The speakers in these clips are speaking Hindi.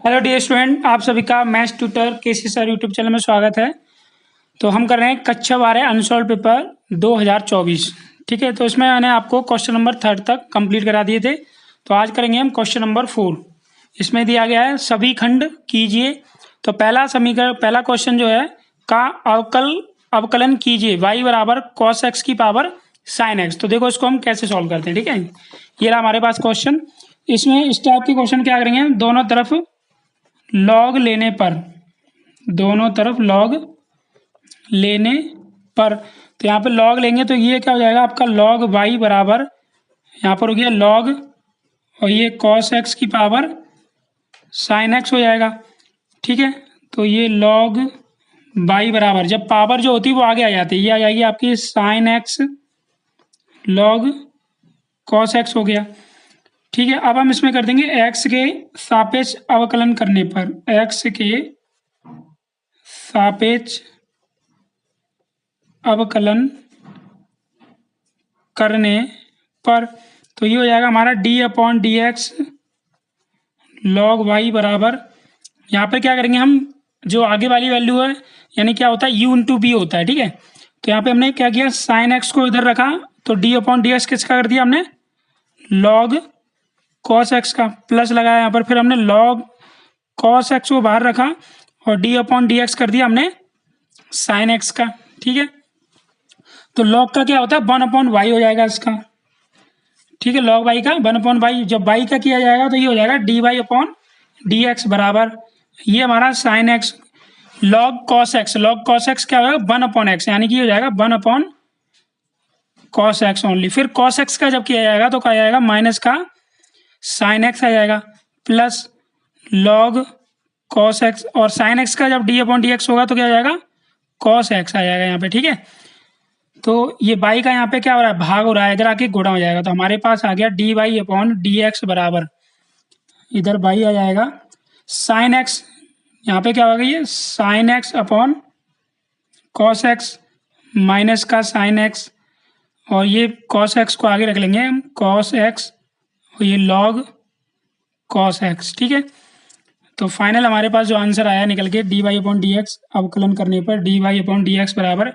हेलो डियर स्टूडेंट, आप सभी का मैथ्स ट्यूटर केसी सर यूट्यूब चैनल में स्वागत है। तो हम कर रहे हैं कक्षा 12 अनसॉल्व पेपर 2024। ठीक है, तो इसमें मैंने आपको क्वेश्चन नंबर 3 तक कंप्लीट करा दिए थे। तो आज करेंगे हम क्वेश्चन नंबर 4। इसमें दिया गया है सभी खंड कीजिए। तो पहला क्वेश्चन जो है का अवकलन कीजिए y बराबर cos x की पावर sin x। तो देखो इसको हम कैसे सॉल्व करते हैं। ठीक है, ये रहा हमारे पास क्वेश्चन। इसमें इस टाइप के क्वेश्चन क्या करेंगे, दोनों तरफ लॉग लेने पर, दोनों तरफ लॉग लेने पर, तो यहाँ पे लॉग लेंगे तो ये क्या हो जाएगा आपका लॉग वाई बराबर, यहाँ पर हो गया लॉग और ये कॉस एक्स की पावर साइन एक्स हो जाएगा। ठीक है, तो ये लॉग वाई बराबर, जब पावर जो होती है वो आगे आ जाती है, ये आ जाएगी आपकी sine x log cos x हो गया। ठीक है, अब हम इसमें कर देंगे x के सापेक्ष अवकलन करने पर, x के सापेक्ष अवकलन करने पर, तो ये हो जाएगा हमारा d/dx log y बराबर, यहाँ पर क्या करेंगे हम, जो आगे वाली वैल्यू है यानी क्या होता है u इंटू बी होता है। ठीक है, तो यहाँ पे हमने क्या किया, साइन एक्स को इधर रखा तो d/dx किसका कर दिया हमने, log cos x का, प्लस लगाया यहाँ पर, फिर हमने log cos x को बाहर रखा और d/dx कर दिया हमने sin x का। ठीक है, तो log का क्या होता है 1/y हो जाएगा इसका। ठीक है, log y का 1/y, जब y का किया जाएगा तो ये हो जाएगा dy/dx बराबर, ये हमारा sin x log cos x क्या होगा 1/x, यानी कि हो जाएगा 1/cos x ओनली। फिर cos x का जब किया जाएगा तो क्या जाएगा, माइनस का साइन एक्स आ जाएगा, प्लस लॉग कॉस एक्स, और साइन एक्स का जब d/dx होगा तो क्या आ जाएगा कॉस एक्स आ जाएगा यहाँ पे। ठीक है, तो ये बाई का यहाँ पे क्या हो रहा है, भाग हो रहा है, इधर आके गुणा हो जाएगा, तो हमारे पास आ गया dy/dx बराबर, इधर बाई आ जाएगा साइन एक्स, यहाँ पे क्या होगा ये sine x upon cos X minus का साइन एक्स, और ये कॉस एक्स को आगे रख लेंगे हम कॉस एक्स, और ये लॉग कॉस एक्स। ठीक है, तो फाइनल हमारे पास जो आंसर आया निकल के dy/dx अवकलन करने पर dy/dx बराबर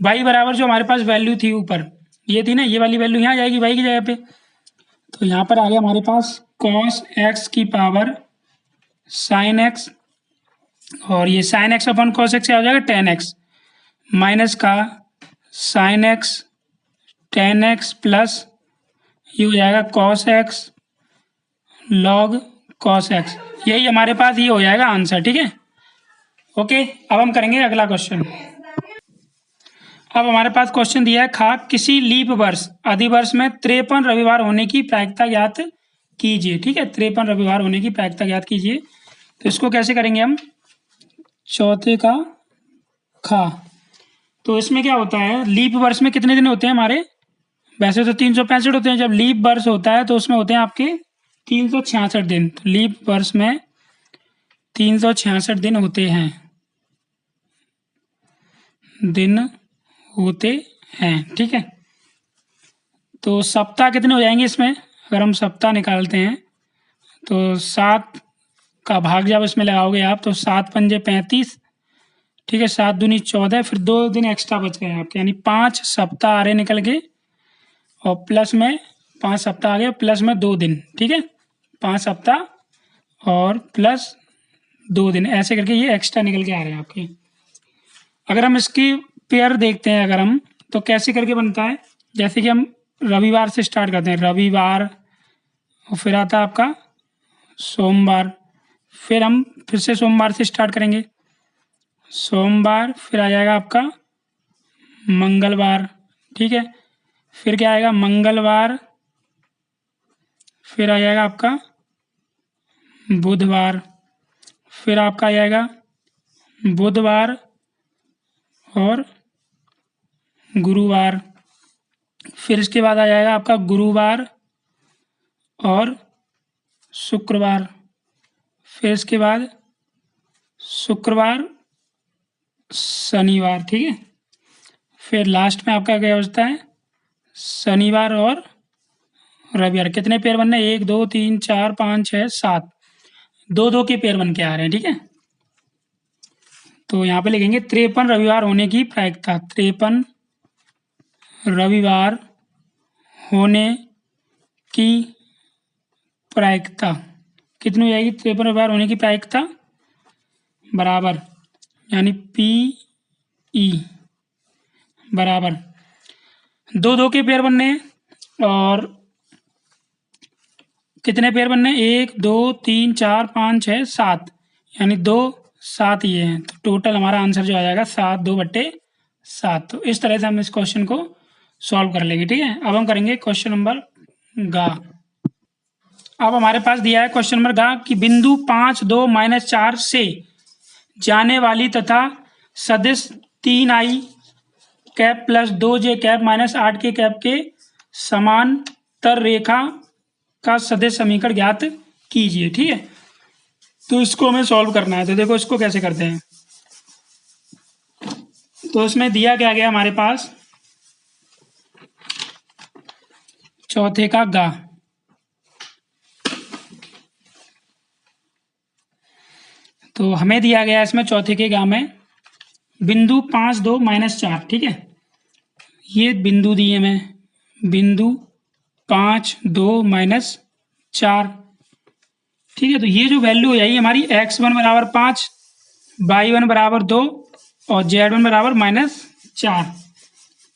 y बराबर, जो हमारे पास वैल्यू थी ऊपर ये थी ना, ये वाली वैल्यू यहाँ जाएगी y की जगह पे, तो यहाँ पर आ गया हमारे पास cos x की पावर sin x, और ये sin x upon cos x क्या हो जाएगा tan x, माइनस का sin x tan x, plus ये हो जाएगा cos x log cos x, यही हमारे पास ये हो जाएगा आंसर। ठीक है, ओके। अब हम करेंगे अगला क्वेश्चन। अब हमारे पास क्वेश्चन दिया है, किसी लीप वर्ष अधिवर्ष में 53 रविवार होने की प्रायिकता ज्ञात कीजिए। ठीक है, 53 रविवार होने की प्रायिकता ज्ञात कीजिए। तो इसको कैसे करेंगे हम, चौथे का खा, तो इसमें क्या होता है, लीप वर्ष में कितने दिन होते हैं हमारे, वैसे तो 365 होते हैं, जब लीप वर्ष होता है तो उसमें होते हैं आपके 366 दिन। तो लीप वर्ष में 366 दिन होते हैं, ठीक है, तो सप्ताह कितने हो जाएंगे इसमें, अगर हम सप्ताह निकालते हैं तो 7 का भाग जब इसमें लगाओगे आप तो 7 पंजे 35, ठीक है, 7 दूनी 14, फिर 2 दिन एक्स्ट्रा बच गए आपके, यानी 5 सप्ताह आ रहे निकल के, और प्लस में 5 सप्ताह आ गए, प्लस में 2 दिन। ठीक है, 5 सप्ताह और प्लस 2 दिन, ऐसे करके ये एक्स्ट्रा निकल के आ रहे हैं आपके। अगर हम इसकी पेयर देखते हैं, अगर हम तो कैसे करके बनता है, जैसे कि हम रविवार से स्टार्ट करते हैं, रविवार, और फिर आता है आपका सोमवार, फिर हम फिर से सोमवार से स्टार्ट करेंगे, सोमवार, फिर आ जाएगा आपका मंगलवार। ठीक है, फिर क्या आएगा मंगलवार, फिर आ जाएगा आपका बुधवार, फिर आपका आ जाएगा बुधवार और गुरुवार, फिर इसके बाद आ जाएगा आपका गुरुवार और शुक्रवार, फिर इसके बाद शुक्रवार शनिवार। ठीक है, फिर लास्ट में आपका क्या बचता है शनिवार और रविवार। कितने पेयर बनने, 1 2 3 4 5 6 7, दो दो के पेयर बन के आ रहे हैं, ठीक है। तो यहाँ पे लिखेंगे 53 रविवार होने की प्रायिकता। 53 रविवार होने की प्रायिकता कितनी हो जाएगी? 53 रविवार होने की प्रायिकता बराबर, यानी PE बराबर दो दो के पेयर बनने हैं और कितने पेयर बनने हैं? 1 2 3 4 5 6 7, यानी 2 7 ये हैं। तो टोटल हमारा आंसर जो आ जाएगा 7 2/7। तो इस तरह से हम इस क्वेश्चन को सॉल्व कर लेंगे, ठीक है। अब हम करेंगे क्वेश्चन नंबर गा। अब हमारे पास दिया है क्वेश्चन नंबर गा कि बिंदु 5 2 -4 से जाने वाली तथा सदिश 3i cap plus 2j cap -8k cap के समांतर रेखा का सदिश समीकरण ज्ञात कीजिए, ठीक है। तो इसको हमें सॉल्व करना है। तो देखो इसको कैसे करते हैं। तो इसमें दिया क्या गया हमारे पास, चौथे का गा। तो हमें दिया गया इसमें चौथे के गा में बिंदु 5 2 -4, ठीक है। ये बिंदु दिए हमें, बिंदु 5 2 -4, ठीक है। तो ये जो वैल्यू हो जाएगी हमारी x1 बराबर 5, y1 बराबर 2 और z1 बराबर -4,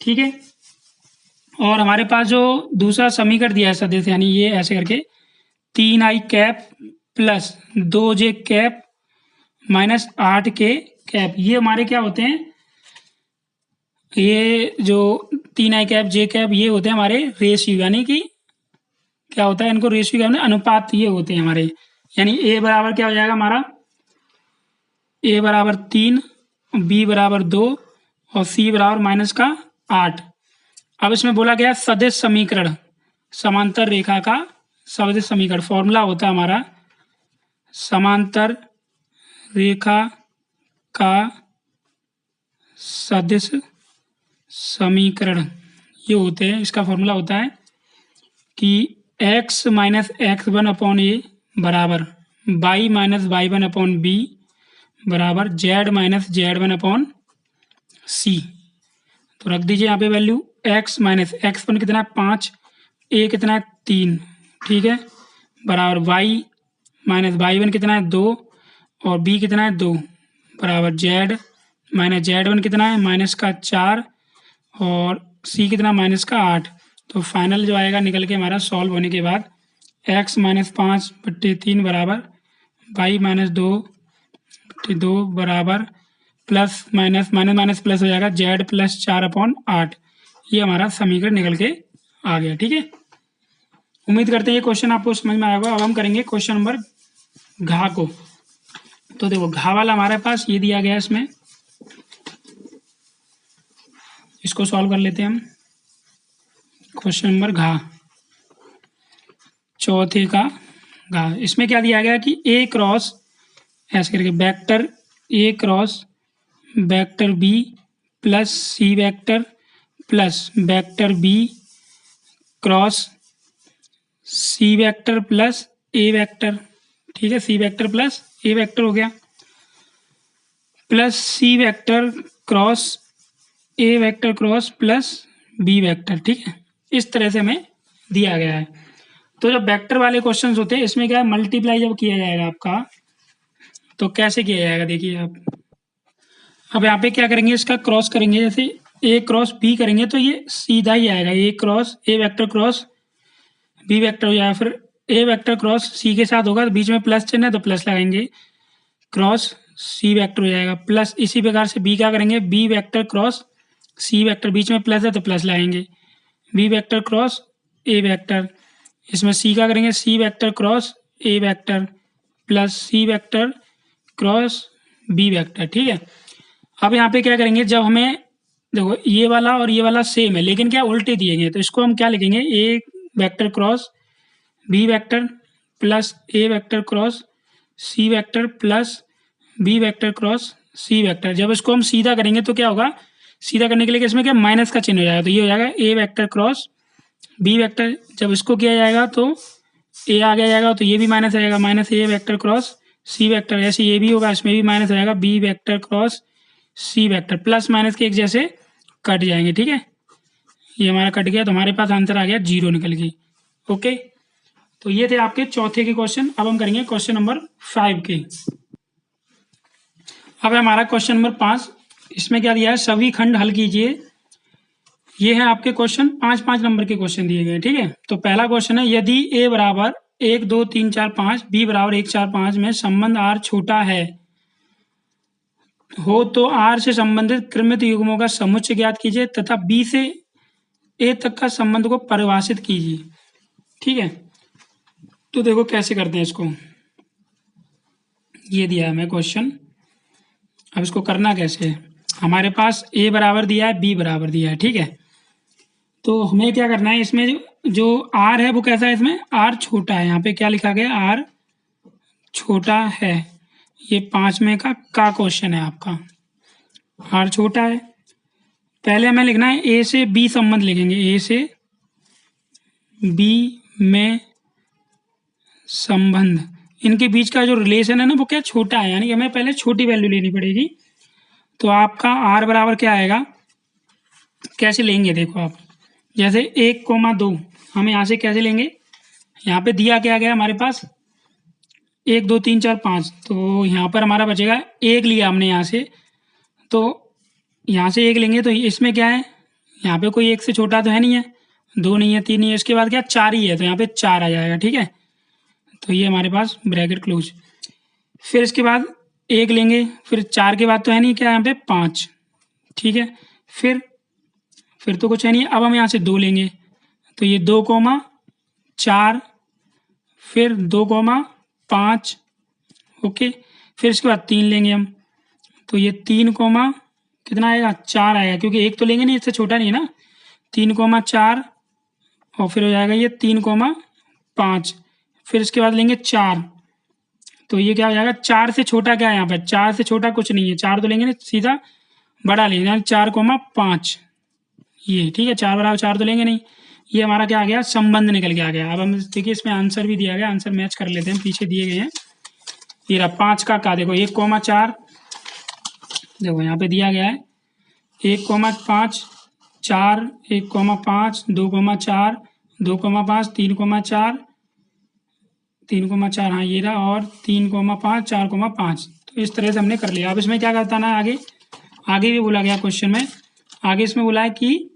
ठीक है। और हमारे पास जो दूसरा समीकरण दिया है सदिश, यानी ये ऐसे करके 3i cap plus 2j cap -8k cap, ये हमारे क्या होते हैं? ये जो 3i कैप j कैप ये होते हैं हमारे रेशियो, यानी कि क्या होता है इनको रेशियो क्या, अनुपात ये होते हैं हमारे। यानी a बराबर क्या हो जाएगा हमारा, a बराबर 3, b बराबर 2 और c बराबर -8। अब इसमें बोला गया सदिश समीकरण, समांतर रेखा का सदिश समीकरण, फॉर्मूला होता है हमारा समांतर रेखा का सदिश समीकरण। ये होते हैं, इसका फॉर्मूला होता है कि x - x1/a बराबर y - y1/b बराबर z - z1/c। तो रख दीजिए यहाँ पे वैल्यू, x - x1 कितना है 5, a कितना है 3, ठीक है, बराबर y - y1 कितना है 2 और b कितना है 2 बराबर z - z1 कितना है -4 और c कितना -8। तो फाइनल जो आएगा निकल के हमारा सॉल्व होने के बाद x - 5/3 बराबर y - 2/2 बराबर प्लस माइनस प्लस हो जाएगा z + 4/8। ये हमारा समीकरण निकल के आ गया, ठीक है। उम्मीद करते हैं ये क्वेश्चन आपको समझ में आया होगा। अब हम करेंगे क्वेश्चन नंबर घा को। तो देखो घा वाला हमारे पास ये दिया गया है, इसमें इसको सॉल्व कर लेते हैं हम। क्वेश्चन नंबर घा, चौथे का घा। इसमें क्या दिया गया कि a क्रॉस ऐसे करके vector a cross vector b plus c vector plus vector b cross c vector plus a vector, ठीक है, c vector plus a vector हो गया, plus c vector cross a vector cross plus b vector, ठीक है। इस तरह से हमें दिया गया है। तो जब वेक्टर वाले क्वेश्चंस होते हैं इसमें क्या है, मल्टीप्लाई जब किया जाएगा आपका, तो कैसे किया जाएगा देखिए आप। अब यहाँ पे क्या करेंगे, इसका क्रॉस करेंगे, जैसे a क्रॉस b करेंगे तो ये सीधा ही आएगा, a cross a vector cross b vector हो जाएगा, फिर a वेक्टर क्रॉस c के साथ होगा तो बीच में प्लस चिन्ह है तो प्लस लगाएंगे, क्रॉस c वेक्टर हो जाएगा। प्लस इसी प्रकार से b क्या करेंगे, b vector cross c vector, बीच में प्लस है तो प्लस लगाएंगे, b vector cross a vector. इसमें c क्या करेंगे, c vector cross a vector plus c vector cross b vector, ठीक है। अब यहाँ पे क्या करेंगे, जब हमें देखो ये वाला और ये वाला सेम है लेकिन क्या उल्टे दिए गए, तो इसको हम क्या लिखेंगे, a vector cross b vector plus a vector cross c vector plus b vector cross c vector. जब इसको हम सीधा करेंगे तो क्या होगा, सीधा करने के लिए इसमें क्या माइनस का चिन्ह हो जाएगा, तो ये हो जाएगा a vector cross b vector. जब इसको किया जाएगा तो a आ गया जाएगा तो ये भी माइनस आ जाएगा, minus a vector cross C vector, ऐसे ये भी होगा, इसमें भी माइनस रहेगा, B vector cross C vector, plus minus के एक जैसे कट जाएंगे। ठीक है, ये हमारा कट गया, तो हमारे पास आंसर आ गया 0 निकल गई। ओके, तो ये थे आपके चौथे के क्वेश्चन। अब हम करेंगे क्वेश्चन नंबर 5 के। अब है हमारा क्वेश्चन नंबर 5। इसमें क्या दिया है, सभी खंड हल कीजिए। ये है आपके क्वेश्चन 5-5 नंबर के क्वेश्चन दिए गए। ठीक है, तो पहला क्वेश्चन है, यदि ए बराबर 1 2 3 4 5, बी बराबर 1 4 5 में संबंध आर छोटा है हो तो आर से संबंधित क्रमित युग्मों का समुच्चय ज्ञात कीजिए तथा बी से ए तक का संबंध को परिभाषित कीजिए। ठीक है, तो देखो कैसे करते हैं इसको। ये दिया है हमें क्वेश्चन, अब इसको करना कैसे है। हमारे पास ए बराबर दिया है, बी बराबर दिया है। ठीक है, तो हमें क्या करना है, इसमें जो आर है वो कैसा है, इसमें आर छोटा है। यहाँ पे क्या लिखा गया, आर छोटा है। ये 5 में का क्वेश्चन है आपका, आर छोटा है। पहले हमें लिखना है ए से बी संबंध लिखेंगे, ए से बी में संबंध, इनके बीच का जो रिलेशन है ना वो क्या छोटा है, यानी कि हमें पहले छोटी वैल्यू लेनी पड़ेगी। तो आपका आर बराबर क्या आएगा, कैसे लेंगे देखो आप, जैसे 1,2 हम यहाँ से कैसे लेंगे, यहाँ पे दिया क्या गया हमारे पास 1 2 3 4 5, तो यहाँ पर हमारा बचेगा 1 लिया हमने यहाँ से, तो यहाँ से 1 लेंगे तो इसमें क्या है, यहाँ पे कोई 1 से छोटा तो है नहीं है, 2 नहीं है, 3 नहीं है, इसके बाद क्या 4 ही है, तो यहाँ पे 4 आ जाएगा। ठीक है, तो ये हमारे पास ब्रैकेट क्लोज। फिर इसके बाद 1 लेंगे, फिर 4 के बाद तो है नहीं क्या यहाँ पे 5। ठीक है, फिर तो कुछ है नहीं, अब हम यहाँ से 2 लेंगे, तो ये 2,4, फिर 2,5। ओके, फिर इसके बाद 3 लेंगे हम, तो ये 3, कितना आएगा 4 आएगा, क्योंकि 1 तो लेंगे नहीं, इससे छोटा नहीं है ना, 3,4, और फिर हो जाएगा ये 3,5। फिर इसके बाद लेंगे 4, तो ये क्या हो जाएगा, 4 से छोटा क्या है यहाँ पर, 4 से छोटा कुछ नहीं है, 4 तो लेंगे नहीं, सीधा बड़ा लेंगे, यानी 4,5 ये। ठीक है, 4 बराबर 4 तो लेंगे नहीं, ये हमारा क्या आ गया, संबंध निकल के आ गया। अब हम देखिए इसमें आंसर भी दिया गया, आंसर मैच कर लेते हैं, पीछे दिए गए हैं। ये रहा 5 का देखो 1,4, देखो यहाँ पे दिया गया है 1,5 4, 1,5 2,4 2,5 3,4 3,4, हाँ ये रहा, और 3,5 4,5। तो इस तरह से हमने कर लिया। अब इसमें क्या करता ना, आगे भी बोला गया क्वेश्चन में, आगे इसमें बोला है कि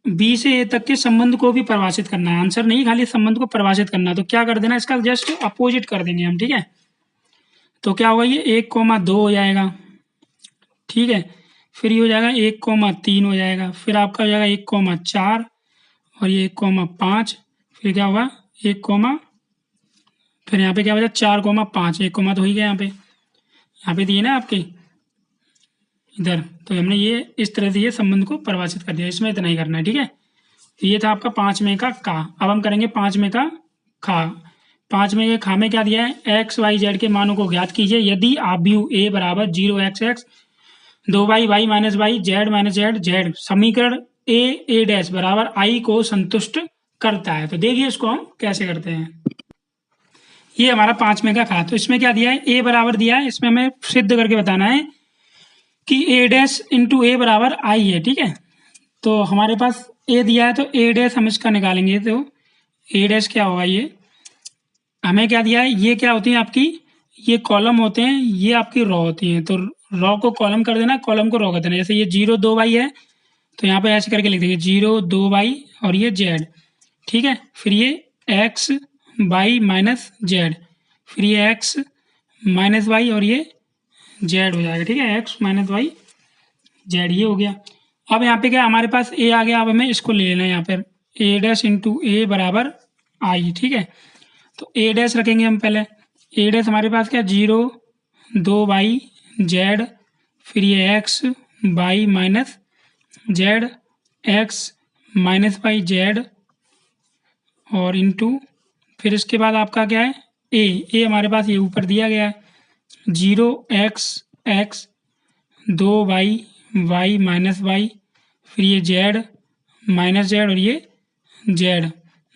बी से ए तक के संबंध को भी परिभाषित करना है, आंसर नहीं खाली संबंध को परिभाषित करना है। तो क्या कर देना, इसका जस्ट अपोजिट कर देंगे हम। ठीक है, तो क्या होगा, ये 1,2 हो जाएगा। ठीक है, फिर ये हो जाएगा 1,3 हो जाएगा, फिर आपका हो जाएगा 1,4, और ये 1,5, फिर क्या होगा 1, फिर यहाँ पे क्या बचा 4,5, 1, तो ही गया यहाँ पे दिए ना आपके इधर, तो हमने ये इस तरह से ये संबंध को परिभाषित कर दिया। इसमें इतना ही करना है। ठीक है, तो ये था आपका 5 में का का। अब हम करेंगे 5 में का खा। 5 में के खा में क्या दिया है, x y z के मानों को ज्ञात कीजिए यदि आव्यूह a बराबर 0xx 2y y minus Y Z minus Z Z समीकरण a डैश बराबर i को संतुष्ट करता है। तो देखिए इसको हम कैसे करते हैं। ये हमारा 5 में का खा, तो इसमें क्या दिया है, a बराबर दिया है, इसमें हमें सिद्ध करके बताना है कि a डैश इंटू ए बराबर i है। ठीक है, तो हमारे पास a दिया है, तो a डैश हम इसका निकालेंगे, तो a डैश क्या होगा, ये हमें क्या दिया है, ये क्या होती है आपकी, ये कॉलम होते हैं, ये आपकी रॉ होती हैं। तो रॉ को कॉलम कर देना, कॉलम को रॉ कर देना। जैसे ये 0 2 y है, तो यहाँ पे ऐसे करके लिख देंगे 0 2 y और ये z। ठीक है, फिर ये x y माइनस जेड, फिर ये x माइनस वाई और ये z हो जाएगा। ठीक है, x माइनस वाई z, ये हो गया। अब यहाँ पे क्या हमारे पास a आ गया, अब हमें इसको ले लेना है यहाँ पर a डैश इंटू ए बराबर i। ठीक है, तो a डैश रखेंगे हम पहले, a डैश हमारे पास क्या 0 2 y z, फिर ये x y minus z x minus Y z, और इंटू फिर इसके बाद आपका क्या है a हमारे पास ये ऊपर दिया गया है 0x x 2 y y minus Y, फिर ये z माइनस z और ये z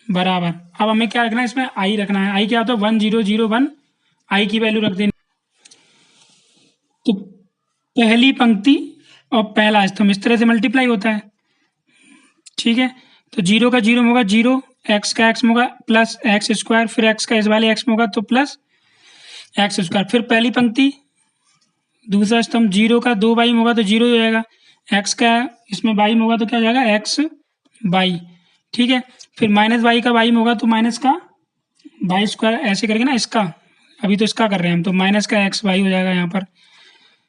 बराबर। अब हमें क्या रखना है, इसमें i रखना है। i क्या होता है 1 0 0 1 आई की वैल्यू रख देनी। तो पहली पंक्ति और पहला स्तंभ इस तरह से मल्टीप्लाई होता है, ठीक है। तो 0 का 0 में होगा 0, x का x में होगा प्लस एक्स स्क्वायर, फिर x का इस वाले x में होगा तो प्लस एक्स स्क्वायर। फिर पहली पंक्ति दूसरा स्तंभ 0 का 2 बाई में होगा तो 0 हो जाएगा, x का इसमें बाई में होगा तो क्या हो जाएगा x बाई, ठीक है। फिर माइनस बाई का बाई में होगा तो माइनस का बाई स्क्वायर, ऐसे करके ना इसका, अभी तो इसका कर रहे हैं हम, तो माइनस का एक्स बाई हो जाएगा यहाँ पर।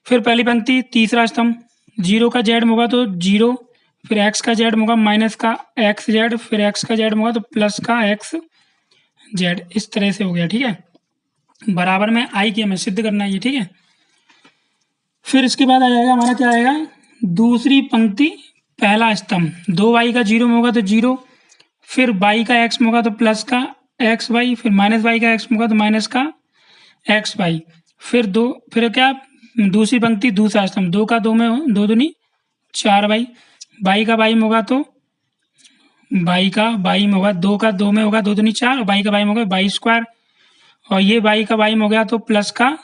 फिर पहली पंक्ति तीसरा स्तंभ 0 का जेड में होगा तो 0, फिर x का जेड में होगा माइनस का एक्स जेड, फिर x का जेड में होगा तो प्लस का एक्स जेड, इस तरह से हो गया, ठीक है। बराबर में आई की हमें सिद्ध करना है ये, ठीक है। फिर इसके बाद आ जाएगा हमारा क्या आएगा, दूसरी पंक्ति पहला स्तंभ 2 वाई का 0 में होगा तो 0, फिर बाई का x में होगा तो प्लस का एक्स वाई, फिर माइनस बाई का x में होगा तो माइनस का एक्स वाई। फिर क्या दूसरी पंक्ति दूसरा स्तंभ 2 का 2 में 2 दूनी 4 बाई, बाई का बाई में होगा तो बाई का बाई में होगा 2 का 2 में होगा 2 दूनी 4, और बाई का बाई में होगा बाई स्क्वायर, और ये बाई का बाई में हो गया तो प्लस का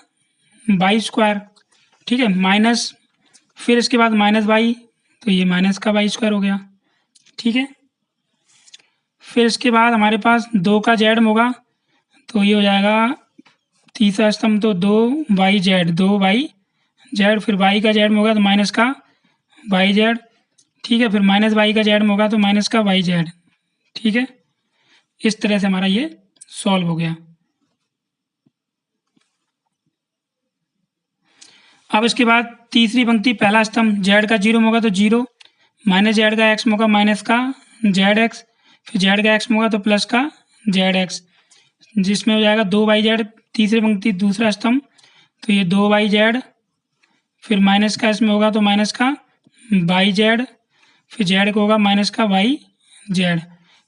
बाई स्क्वायर, ठीक है, माइनस, फिर इसके बाद माइनस बाई, तो ये माइनस का बाई स्क्वायर हो गया, ठीक है। फिर इसके बाद हमारे पास 2 का जेड में होगा तो ये हो जाएगा तीसरा स्तंभ तो 2 वाई जेड, फिर वाई का जेड में होगा तो माइनस का वाई जेड, ठीक है। फिर माइनस वाई का जेड में होगा तो माइनस का वाई जेड, ठीक है। इस तरह से हमारा ये सॉल्व हो गया। अब इसके बाद तीसरी पंक्ति पहला स्तंभ जेड का 0 में होगा तो 0, माइनस जेड का एक्स में होगा माइनस का जेड एक्स, फिर जेड का एक्स में होगा तो प्लस का जेड एक्स, जिसमें हो जाएगा 2 वाई जेड, तीसरी पंक्ति दूसरा स्तंभ तो ये 2 वाई जेड, फिर माइनस का इसमें होगा तो माइनस का वाई जेड, फिर जेड को होगा माइनस का वाई जेड,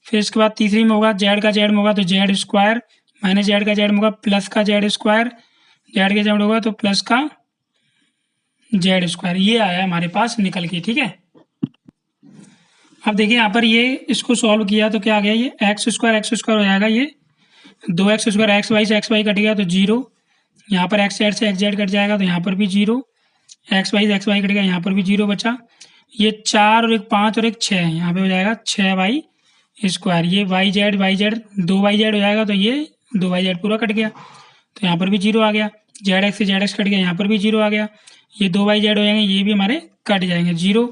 फिर इसके बाद तीसरी में होगा जेड का जेड में होगा तो जेड स्क्वायर, माइनस जेड का जेड में होगा प्लस का जेड स्क्वायर, जेड का जेड होगा तो प्लस का जेड स्क्वायर। ये आया हमारे पास निकल के, ठीक है। अब देखिए यहाँ पर ये इसको सॉल्व किया तो क्या आ गया, ये एक्स स्क्वायर हो जाएगा, ये 2x स्क्वायर एक्स वाई से एक्स वाई कट गया तो 0, यहाँ पर एक्स जेड से एक्स जेड कट जाएगा तो यहाँ पर भी 0, एक्स वाई से एक्स वाई कट गया यहाँ पर भी 0 बचा, ये 4 और एक 5 और एक 6, यहाँ पे हो जाएगा 6 वाई स्क्वायर, ये वाई जेड 2 वाई जेड हो जाएगा तो ये 2 वाई जेड पूरा कट गया तो यहाँ पर भी 0 आ गया, जेड एक्स से जेड एक्स कट गया यहाँ पर भी 0 आ गया, ये 2 वाई जेड हो जाएंगे, ये भी हमारे कट जाएंगे 0,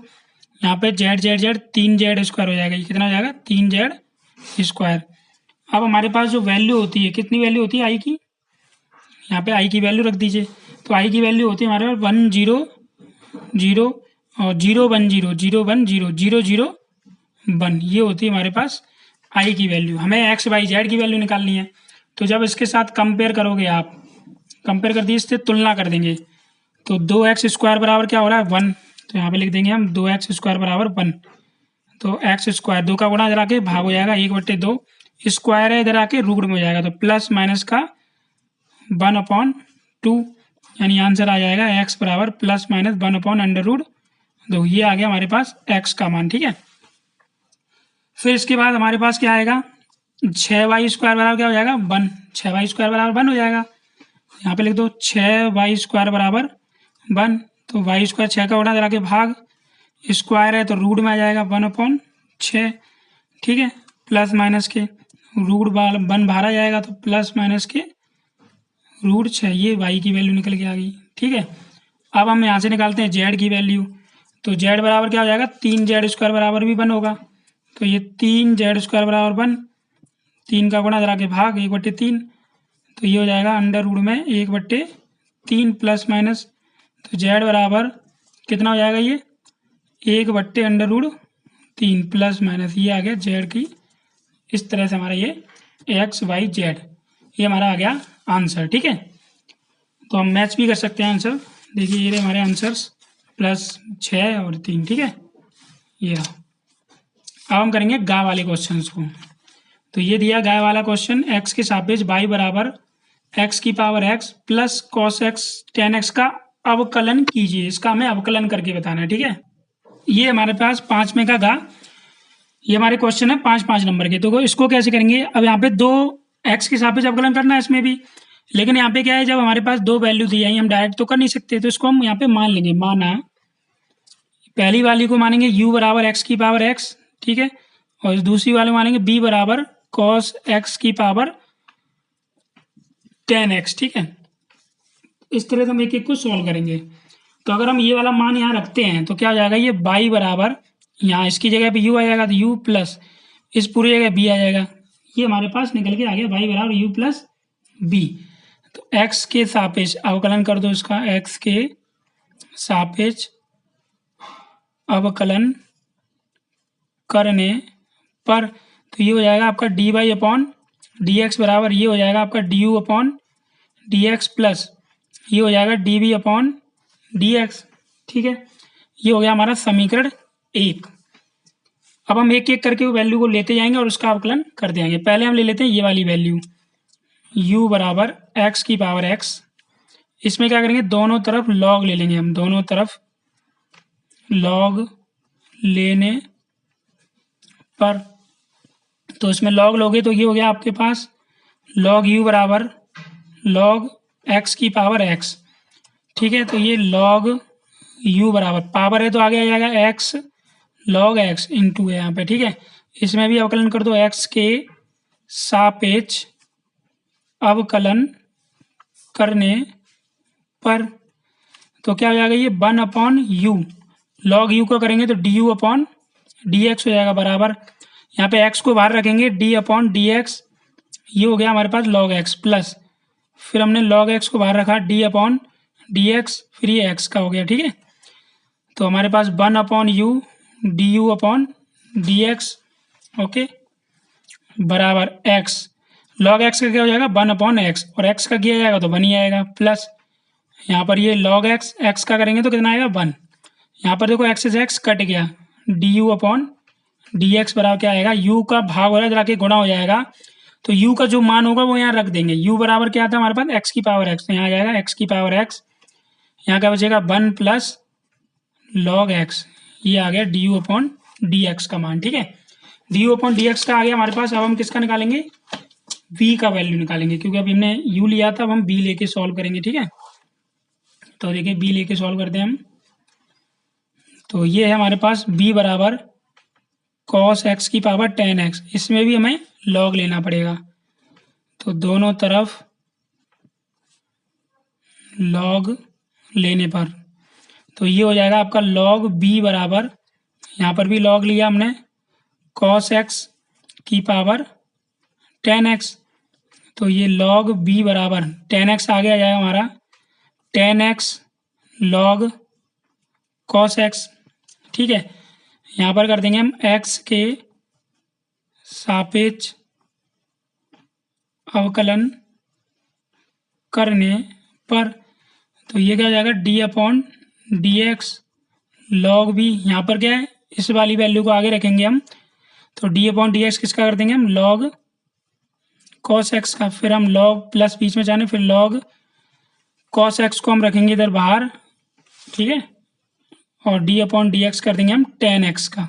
यहाँ पे Z Z Z 3 Z square हो जाएगा, ये कितना हो जाएगा 3 जेड स्क्वायर। अब हमारे पास जो वैल्यू होती है, कितनी वैल्यू होती है आई की, यहाँ पे आई की वैल्यू रख दीजिए, तो आई की वैल्यू होती है हमारे पास 1 0 0 और 0 1 0 0 1 0 0 0 1, ये होती है हमारे पास आई की वैल्यू। हमें एक्स वाई जेड की वैल्यू निकालनी है, तो जब इसके साथ कंपेयर करोगे आप, कंपेयर कर दिए इससे तुलना कर देंगे, तो 2x स्क्वायर बराबर क्या हो रहा है 1, तो यहाँ पे लिख देंगे हम 2x स्क्वायर बराबर 1, तो एक्स स्क्वायर 2 का गुणा इधर आके भाग हो जाएगा 1/2, स्क्वायर है इधर आके रूट में हो जाएगा तो प्लस माइनस का 1/2, यानी आंसर आ जाएगा x बराबर प्लस माइनस 1/√2, ये आ गया हमारे पास x का मान, ठीक है। फिर इसके बाद हमारे पास क्या आएगा, 6y स्क्वायर बराबर क्या हो जाएगा 1, 6y स्क्वायर बराबर 1 हो जाएगा, यहाँ पे लिख दो 6y स्क्वायर बराबर 1, तो वाई स्क्वायर 6 का उड़ा जरा के भाग, स्क्वायर है तो रूट में आ जाएगा 1/6, ठीक है, प्लस माइनस के रूट 1 बाहर आ जाएगा तो प्लस माइनस के √6, ये वाई की वैल्यू निकल के आ गई, ठीक है। अब हम यहाँ से निकालते हैं जेड की वैल्यू, तो जेड बराबर क्या हो जाएगा 3 जेड स्क्वायर बराबर भी 1 होगा, तो ये 3 जेड स्क्वायर बराबर 1, 3 का गुणा जरा के भाग 1/3, तो ये हो जाएगा अंडर रूट में 1/3 प्लस माइनस, तो जेड बराबर कितना हो जाएगा, ये 1/√3 प्लस माइनस, ये आ गया जेड की, इस तरह से हमारा ये एक्स वाई जेड, ये हमारा आ गया आंसर, ठीक है। तो हम मैच भी कर सकते हैं आंसर, देखिए ये रहे हमारे आंसर्स +6 और 3, ठीक है, ये रहा। अब हम करेंगे गाय वाले क्वेश्चन को, तो ये दिया गाय वाला क्वेश्चन, एक्स के सापेक्ष वाई बराबर x की power x plus cos x tan x का अवकलन कीजिए, इसका हमें अवकलन करके बताना है, ठीक है। ये हमारे पास 5 में का गा, ये हमारे क्वेश्चन है 5 नंबर के, तो इसको कैसे करेंगे, अब यहाँ पे 2 x के सापेक्ष अवकलन करना है इसमें भी, लेकिन यहाँ पे क्या है, जब हमारे पास दो वैल्यू दी जाएंगी हम डायरेक्ट तो कर नहीं सकते, तो इसको हम यहाँ पे मान लेंगे। माना पहली वाली को मानेंगे u बराबर एक्स की पावर एक्स, ठीक है, और दूसरी वाले मानेंगे b बराबर कॉस एक्स की पावर 10x, ठीक है। इस तरह से हम एक एक को सॉल्व करेंगे। तो अगर हम ये वाला मान यहाँ रखते हैं तो क्या हो जाएगा, ये y बराबर यहाँ इसकी जगह पे u आ जाएगा, तो u प्लस इस पूरी जगह b आ जाएगा। ये हमारे पास निकल के आ गया y बराबर u प्लस b। तो x के सापेक्ष अवकलन कर दो इसका, x के सापेक्ष अवकलन करने पर तो ये हो जाएगा आपका D Y upon D x बराबर ये हो जाएगा आपका D you upon D X plus ये हो जाएगा D V upon D X, ठीक है। ये हो गया हमारा समीकरण 1। अब हम एक एक करके वैल्यू को लेते जाएंगे और उसका अवकलन करते जाएंगे। पहले हम ले लेते हैं ये वाली वैल्यू u बराबर एक्स की पावर एक्स। इसमें क्या करेंगे, दोनों तरफ लॉग ले लेंगे हम, दोनों तरफ लॉग लेने पर तो इसमें लॉग लोगे तो ये हो गया आपके पास लॉग u बराबर लॉग x की पावर x, ठीक है। तो ये लॉग u बराबर पावर है तो आगे आ जाएगा x लॉग x इंटू है यहाँ पे, ठीक है। इसमें भी अवकलन कर दो x के सापेक्ष अवकलन करने पर तो क्या हो जाएगा, ये 1 अपॉन यू लॉग यू को करेंगे तो D you upon D x हो जाएगा बराबर यहाँ पे x को बाहर रखेंगे डी अपॉन डी एक्स, ये हो गया हमारे पास लॉग x प्लस फिर हमने लॉग x को बाहर रखा डी अपॉन डी एक्स, फिर ये x का हो गया, ठीक है। तो हमारे पास 1 upon U D you upon D x, okay, बराबर x लॉग x का क्या हो जाएगा 1 अपॉन एक्स और x का किया जाएगा तो 1 ही आएगा प्लस यहाँ पर ये लॉग x का करेंगे तो कितना आएगा 1। यहाँ पर देखो x से x कट गया D you upon D x बराबर क्या आएगा, u का भाग हो रहा है जरा के गुणा हो जाएगा तो u का जो मान होगा वो यहाँ रख देंगे। u बराबर क्या था हमारे पास x की पावर x, तो यहाँ आ जाएगा x की पावर x, यहाँ क्या बचेगा 1 प्लस लॉग x, ये आ गया D you upon D x का मान, ठीक है। D you upon D x का आ गया हमारे पास। अब हम किसका निकालेंगे, v का वैल्यू निकालेंगे क्योंकि अभी हमने u लिया था, अब हम b लेके सॉल्व करेंगे, ठीक है। तो देखिए b लेके सॉल्व करते हैं हम। तो ये है हमारे पास b बराबर कॉस एक्स की पावर 10x, इसमें भी हमें लॉग लेना पड़ेगा तो दोनों तरफ लॉग लेने पर तो ये हो जाएगा आपका लॉग b बराबर यहाँ पर भी लॉग लिया हमने कॉस एक्स की पावर 10x, तो ये लॉग b बराबर 10x आगे आ जाएगा हमारा 10x लॉग कॉस एक्स, ठीक है। यहाँ पर कर देंगे हम x के सापेक्ष अवकलन करने पर तो ये क्या हो जाएगा d upon D x log b, यहाँ पर क्या है इस वाली वैल्यू को आगे रखेंगे हम तो d अपॉन डी एक्स किसका कर देंगे हम लॉग कॉस एक्स का, फिर हम लॉग प्लस बीच में जाने फिर लॉग कॉस एक्स को हम रखेंगे इधर बाहर, ठीक है, और d अपॉन डी एक्स कर देंगे हम 10x का,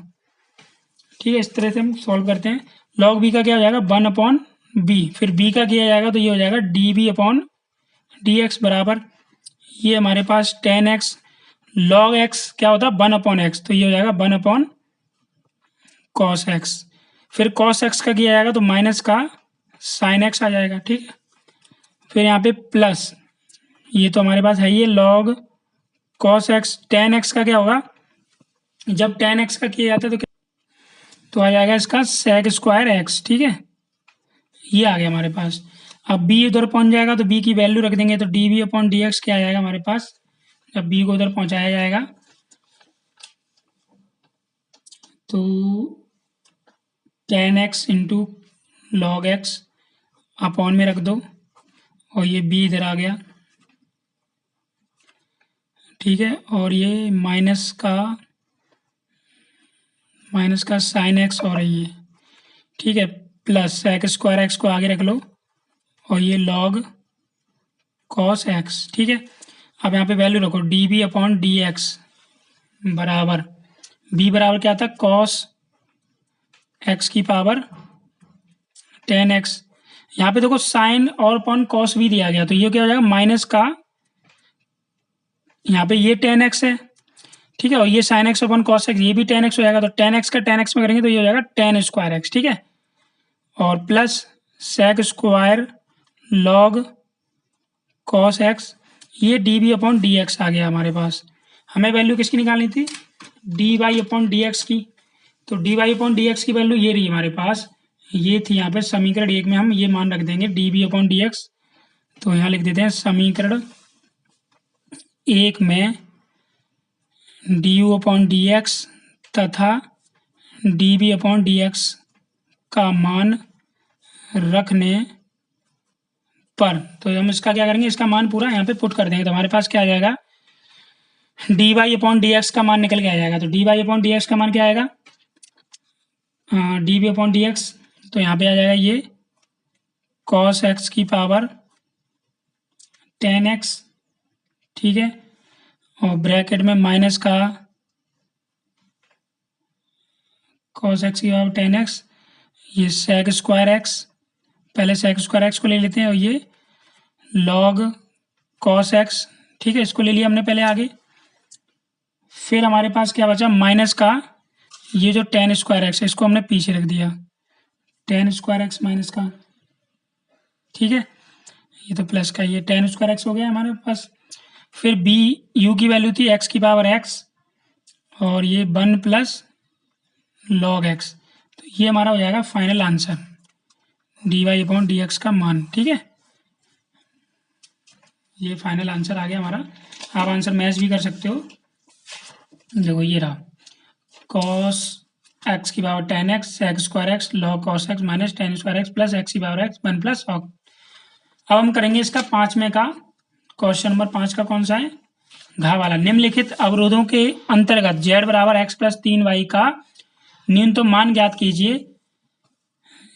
ठीक है। इस तरह से हम सॉल्व करते हैं। लॉग b का क्या हो जाएगा 1 अपॉन b, फिर b का किया जाएगा तो ये हो जाएगा D B upon D x बराबर ये हमारे पास 10x लॉग x क्या होता है 1 अपॉन एक्स, तो ये हो जाएगा 1 अपॉन कॉस एक्स, फिर कॉस एक्स का किया जाएगा तो माइनस का साइन एक्स आ जाएगा, ठीक है। फिर यहाँ पे प्लस ये तो हमारे पास है ये लॉग कॉस एक्स 10x का क्या होगा, जब 10x का किया जाता है तो आ जाएगा इसका सेक स्क्वायर एक्स, ठीक है, ये आ गया हमारे पास। अब b उधर पहुंच जाएगा तो b की वैल्यू रख देंगे तो D B upon D X क्या आ जाएगा हमारे पास, जब b को उधर पहुंचाया जाएगा तो 10x into log x upon में रख दो और ये b इधर आ गया, ठीक है, और ये माइनस का साइन एक्स और ये, ठीक है, प्लस सेक स्क्वायर एक्स को आगे रख लो और ये लॉग कॉस एक्स, ठीक है। अब यहाँ पे वैल्यू रखो D B upon D x बराबर b बराबर क्या था कॉस एक्स की पावर 10x, यहाँ पे देखो साइन और अपॉन कॉस भी दिया गया, तो ये क्या हो जाएगा माइनस का, यहाँ पे ये 10x है, ठीक है, और ये sine x upon cos x, ये भी 10x हो जाएगा, तो 10x का 10x में करेंगे तो ये हो जाएगा 10 स्क्वायर एक्स, ठीक है, और plus sec square log cos x, ये d B upon D x आ गया हमारे पास। हमें वैल्यू किसकी निकालनी थी, d Y upon D x की, तो D Y upon D x की वैल्यू ये रही हमारे पास, ये थी यहाँ पे समीकरण 1 में हम ये मान रख देंगे d B upon D x, तो यहाँ लिख देते हैं समीकरण 1 में d you upon D x तथा d B upon D x का मान रखने पर, तो हम इसका क्या करेंगे, इसका मान पूरा यहाँ पे पुट कर देंगे, तो हमारे पास क्या आ जाएगा, D Y upon D x का मान निकल के आ जाएगा, तो D Y upon D x का मान क्या आएगा, D B upon D x, तो यहाँ पे आ जाएगा ये कॉस एक्स की पावर 10x, ठीक है, और ब्रैकेट में माइनस का कॉस एक्स की पावर 10x, ये सेक स्क्वायर एक्स, पहले सेक स्क्वायर एक्स को ले लेते हैं, और ये लॉग कॉस एक्स, ठीक है, इसको ले लिया हमने पहले आगे, फिर हमारे पास क्या बचा माइनस का ये जो 10 स्क्वायर एक्स है इसको हमने पीछे रख दिया, 10 स्क्वायर एक्स माइनस का, ठीक है, ये तो प्लस का, ये 10 स्क्वायर एक्स हो गया हमारे पास। फिर बी यू की वैल्यू थी एक्स की पावर एक्स, और ये 1 प्लस लॉग एक्स, तो ये हमारा हो जाएगा final answer D Y upon D x का मान, ठीक है, ये फाइनल आंसर आ गया हमारा। आप आंसर मैच भी कर सकते हो, देखो ये रहा कॉस एक्स की power 10x sec square X log cos X minus 10 square X plus X की पावर एक्स 1 प्लस ऑग। अब हम करेंगे इसका 5 में का क्वेश्चन नंबर 5 का कौन सा है, घा वाला, निम्नलिखित अवरोधों के अंतर्गत z बराबर एक्स प्लस 3y का न्यूनतम मान ज्ञात कीजिए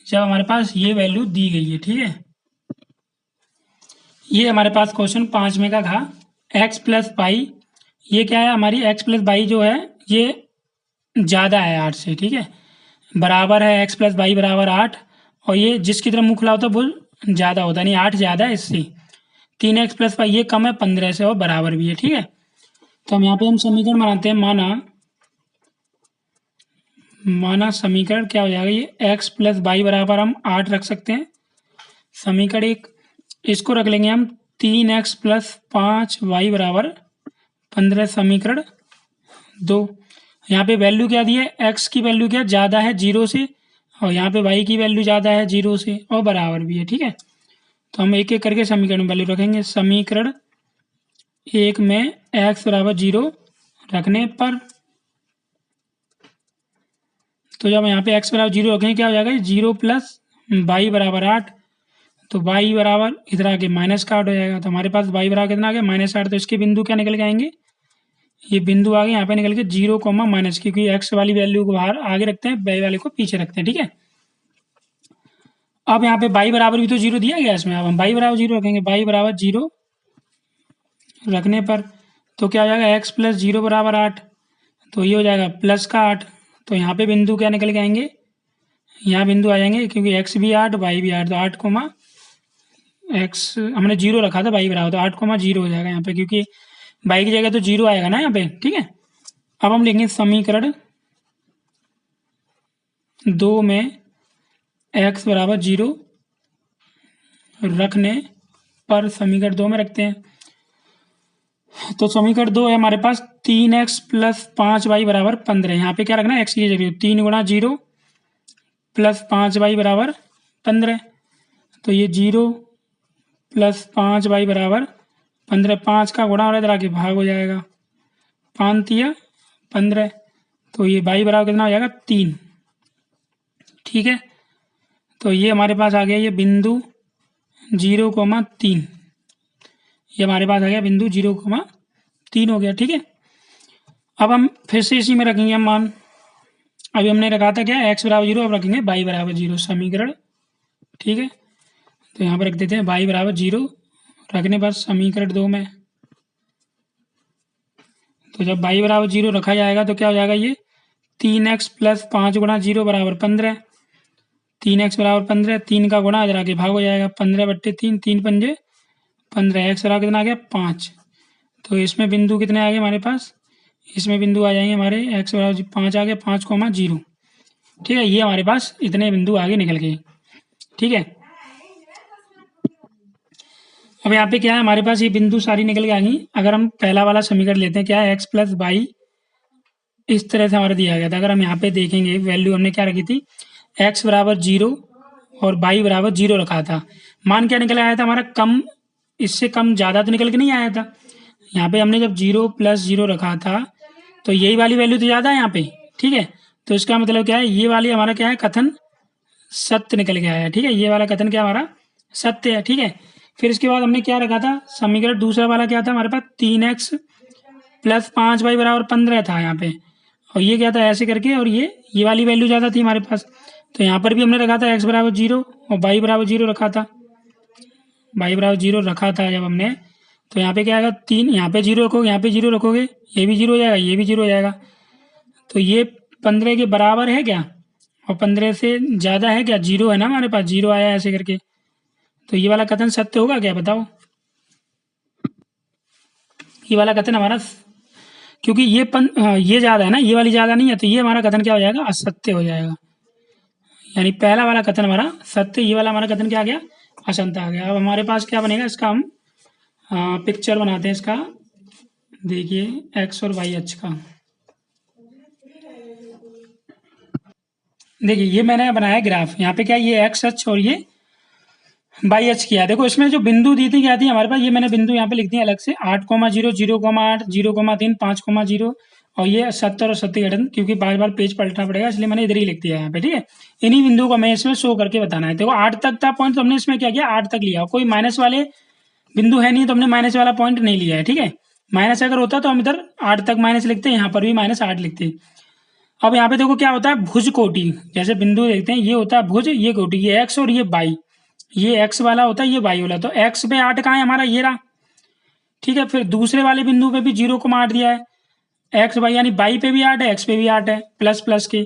जब हमारे पास ये वैल्यू दी गई है, ठीक है, ये हमारे पास क्वेश्चन 5 में का घा एक्स प्लस वाई, ये क्या है हमारी एक्स प्लस वाई जो है ये ज़्यादा है 8 से, ठीक है, बराबर है एक्स प्लस वाई बराबर 8, और ये जिसकी तरफ मुँह खुला होता है वो ज़्यादा होता है, नहीं 8 ज़्यादा है इससे, 3x प्लस वाई ये कम है 15 से और बराबर भी है, ठीक है, तो हम यहाँ पे हम समीकरण बनाते हैं, माना समीकरण क्या हो जाएगा, ये x प्लस वाई बराबर हम 8 रख सकते हैं, समीकरण 1, इसको रख लेंगे हम 3x प्लस 5y बराबर 15, समीकरण 2, यहाँ पे वैल्यू क्या दी है, x की वैल्यू क्या ज़्यादा है 0 से, और यहाँ पे y की वैल्यू ज़्यादा है 0 से और बराबर भी है, ठीक है, तो हम एक एक करके समीकरण में वैल्यू रखेंगे, समीकरण 1 में x बराबर 0 रखने पर, तो जब यहाँ पे x बराबर 0 रखेंगे क्या हो जाएगा 0 प्लस y बराबर 8, तो y बराबर इधर आके माइनस का 8 हो जाएगा, तो हमारे पास y बराबर कितना आ गया -8, तो इसके बिंदु क्या निकल के आएंगे, ये बिंदु आगे यहाँ पे निकल के 0 कोमा माइनस, क्योंकि x वाली वैल्यू को बाहर आगे रखते हैं y वाले को पीछे रखते हैं, ठीक है। अब यहाँ पे y बराबर भी तो 0 दिया गया इसमें, अब हम y बराबर 0 रखेंगे, y बराबर 0 रखने पर तो क्या हो जाएगा x प्लस 0 बराबर 8, तो ये हो जाएगा प्लस का 8, तो यहाँ पे बिंदु क्या निकल के आएंगे, यहाँ बिंदु आ जाएंगे क्योंकि x भी 8 y भी 8, तो 8 कोमा x हमने 0 रखा था y बराबर, तो 8 कोमा 0 हो जाएगा यहाँ पे, क्योंकि y की जगह तो 0 आएगा ना यहाँ पे, ठीक है। अब हम लिखेंगे समीकरण 2 में x बराबर 0 रखने पर, समीकरण 2 में रखते हैं, तो समीकरण 2 है हमारे पास 3x प्लस 5y बराबर 15, यहाँ पे क्या रखना है x की जगह 3 गुणा 0 प्लस 5y बराबर 15, तो ये 0 प्लस 5y बराबर 15, 5 का गुणा और इधर आके भाग हो जाएगा, 5 तिया 15, तो ये y बराबर कितना हो जाएगा 3, ठीक है, तो ये हमारे पास आ गया ये बिंदु 0,3, ये हमारे पास आ गया बिंदु 0,3 हो गया, ठीक है। अब हम फिर से इसी में रखेंगे हम मान, अभी हमने रखा था क्या x बराबर 0, अब रखेंगे y बराबर 0 समीकरण, ठीक है, तो यहाँ पर रख देते हैं y बराबर 0 रखने पर समीकरण 2 में, तो जब y बराबर 0 रखा जाएगा तो क्या हो जाएगा ये 3x प्लस 5 गुणा 0 बराबर 15, 3x बराबर 15, 3 का गुणा इधर आगे भाग हो जाएगा, 15/3, 3 पंजे 15, x बराबर कितना आ गया 5। तो इसमें बिंदु कितने आ गए हमारे पास, इसमें बिंदु आ जाएंगे हमारे x बराबर 5 आ गया, 5,0। ठीक है, ये हमारे पास इतने बिंदु आगे निकल गए। ठीक है, अब यहाँ पे क्या है हमारे पास, ये बिंदु सारी निकल के आ गई। अगर हम पहला वाला समीकरण लेते हैं, क्या है x प्लस वाई, इस तरह से हमारा दिया गया था। अगर हम यहाँ पे देखेंगे वैल्यू हमने क्या रखी थी, x बराबर 0 और y बराबर 0 रखा था। मान क्या निकल आया था हमारा, कम, इससे कम ज़्यादा तो निकल के नहीं आया था। यहाँ पे हमने जब 0 + 0 रखा था तो यही वाली वैल्यू तो ज़्यादा है यहाँ पे। ठीक है, तो इसका मतलब क्या है, ये वाली हमारा क्या है, कथन सत्य निकल के आया है। ठीक है, ये वाला कथन क्या हमारा सत्य है। ठीक है, फिर इसके बाद हमने क्या रखा था समीकरण, दूसरा वाला क्या था हमारे पास, 3x + 5y बराबर 15 था यहाँ पे, और ये क्या था ऐसे करके, और ये वाली वैल्यू ज़्यादा थी हमारे पास। तो यहाँ पर भी हमने रखा था x बराबर 0 और y बराबर 0 रखा था, y बराबर 0 रखा था जब हमने। तो यहाँ पे क्या आएगा, 3, यहाँ पे 0 रखोगे, यहाँ पे 0 रखोगे, ये भी 0 हो जाएगा, ये भी 0 हो जाएगा। तो ये 15 के बराबर है क्या, और 15 से ज़्यादा है क्या, 0 है ना हमारे पास, 0 आया ऐसे करके। तो ये वाला कथन सत्य होगा क्या, बताओ। ये वाला कथन हमारा, क्योंकि ये ज़्यादा है ना, ये वाली ज़्यादा नहीं है, तो ये हमारा कथन क्या हो जाएगा, असत्य हो जाएगा। यानी पहला वाला कथन हमारा सत्य, ये वाला हमारा कथन क्या आ गया, असत्य आ गया। अब हमारे पास क्या बनेगा, इसका हम पिक्चर बनाते हैं इसका। देखिए एक्स और वाई अक्ष का, देखिए ये मैंने बनाया ग्राफ। यहाँ पे क्या, ये एक्स अक्ष और ये वाई अक्ष किया। देखो इसमें जो बिंदु दी थी क्या थी हमारे पास, ये मैंने बिंदु यहाँ पे लिख दिया अलग से, 8,0, 0,8, 0,3, 5,0, और ये 70 और 70 घटन, क्योंकि बार बार पेज पलटना पड़ेगा इसलिए मैंने इधर ही लिख दिया यहाँ पे। ठीक है, इन्हीं बिंदु को हमें इसमें शो करके बताना है। देखो 8 तक था पॉइंट, तो हमने इसमें क्या किया, 8 तक लिया, कोई माइनस वाले बिंदु है नहीं तो हमने माइनस वाला पॉइंट नहीं लिया है। ठीक है, माइनस अगर होता तो हम इधर 8 तक माइनस लिखते, यहाँ पर भी -8 लिखते। अब यहाँ पे देखो क्या होता है, भुज कोटि, जैसे बिंदु देखते हैं, ये होता है भुज, ये कोटि, ये एक्स और ये वाई, ये एक्स वाला होता है, ये वाई वाला। तो एक्स पे 8 कहाँ है हमारा, ये रहा। ठीक है, फिर दूसरे वाले बिंदु पे भी 0,8 दिया है, एक्स वाई, यानी वाई पे भी 8 है, एक्स पे भी 8 है, प्लस प्लस के।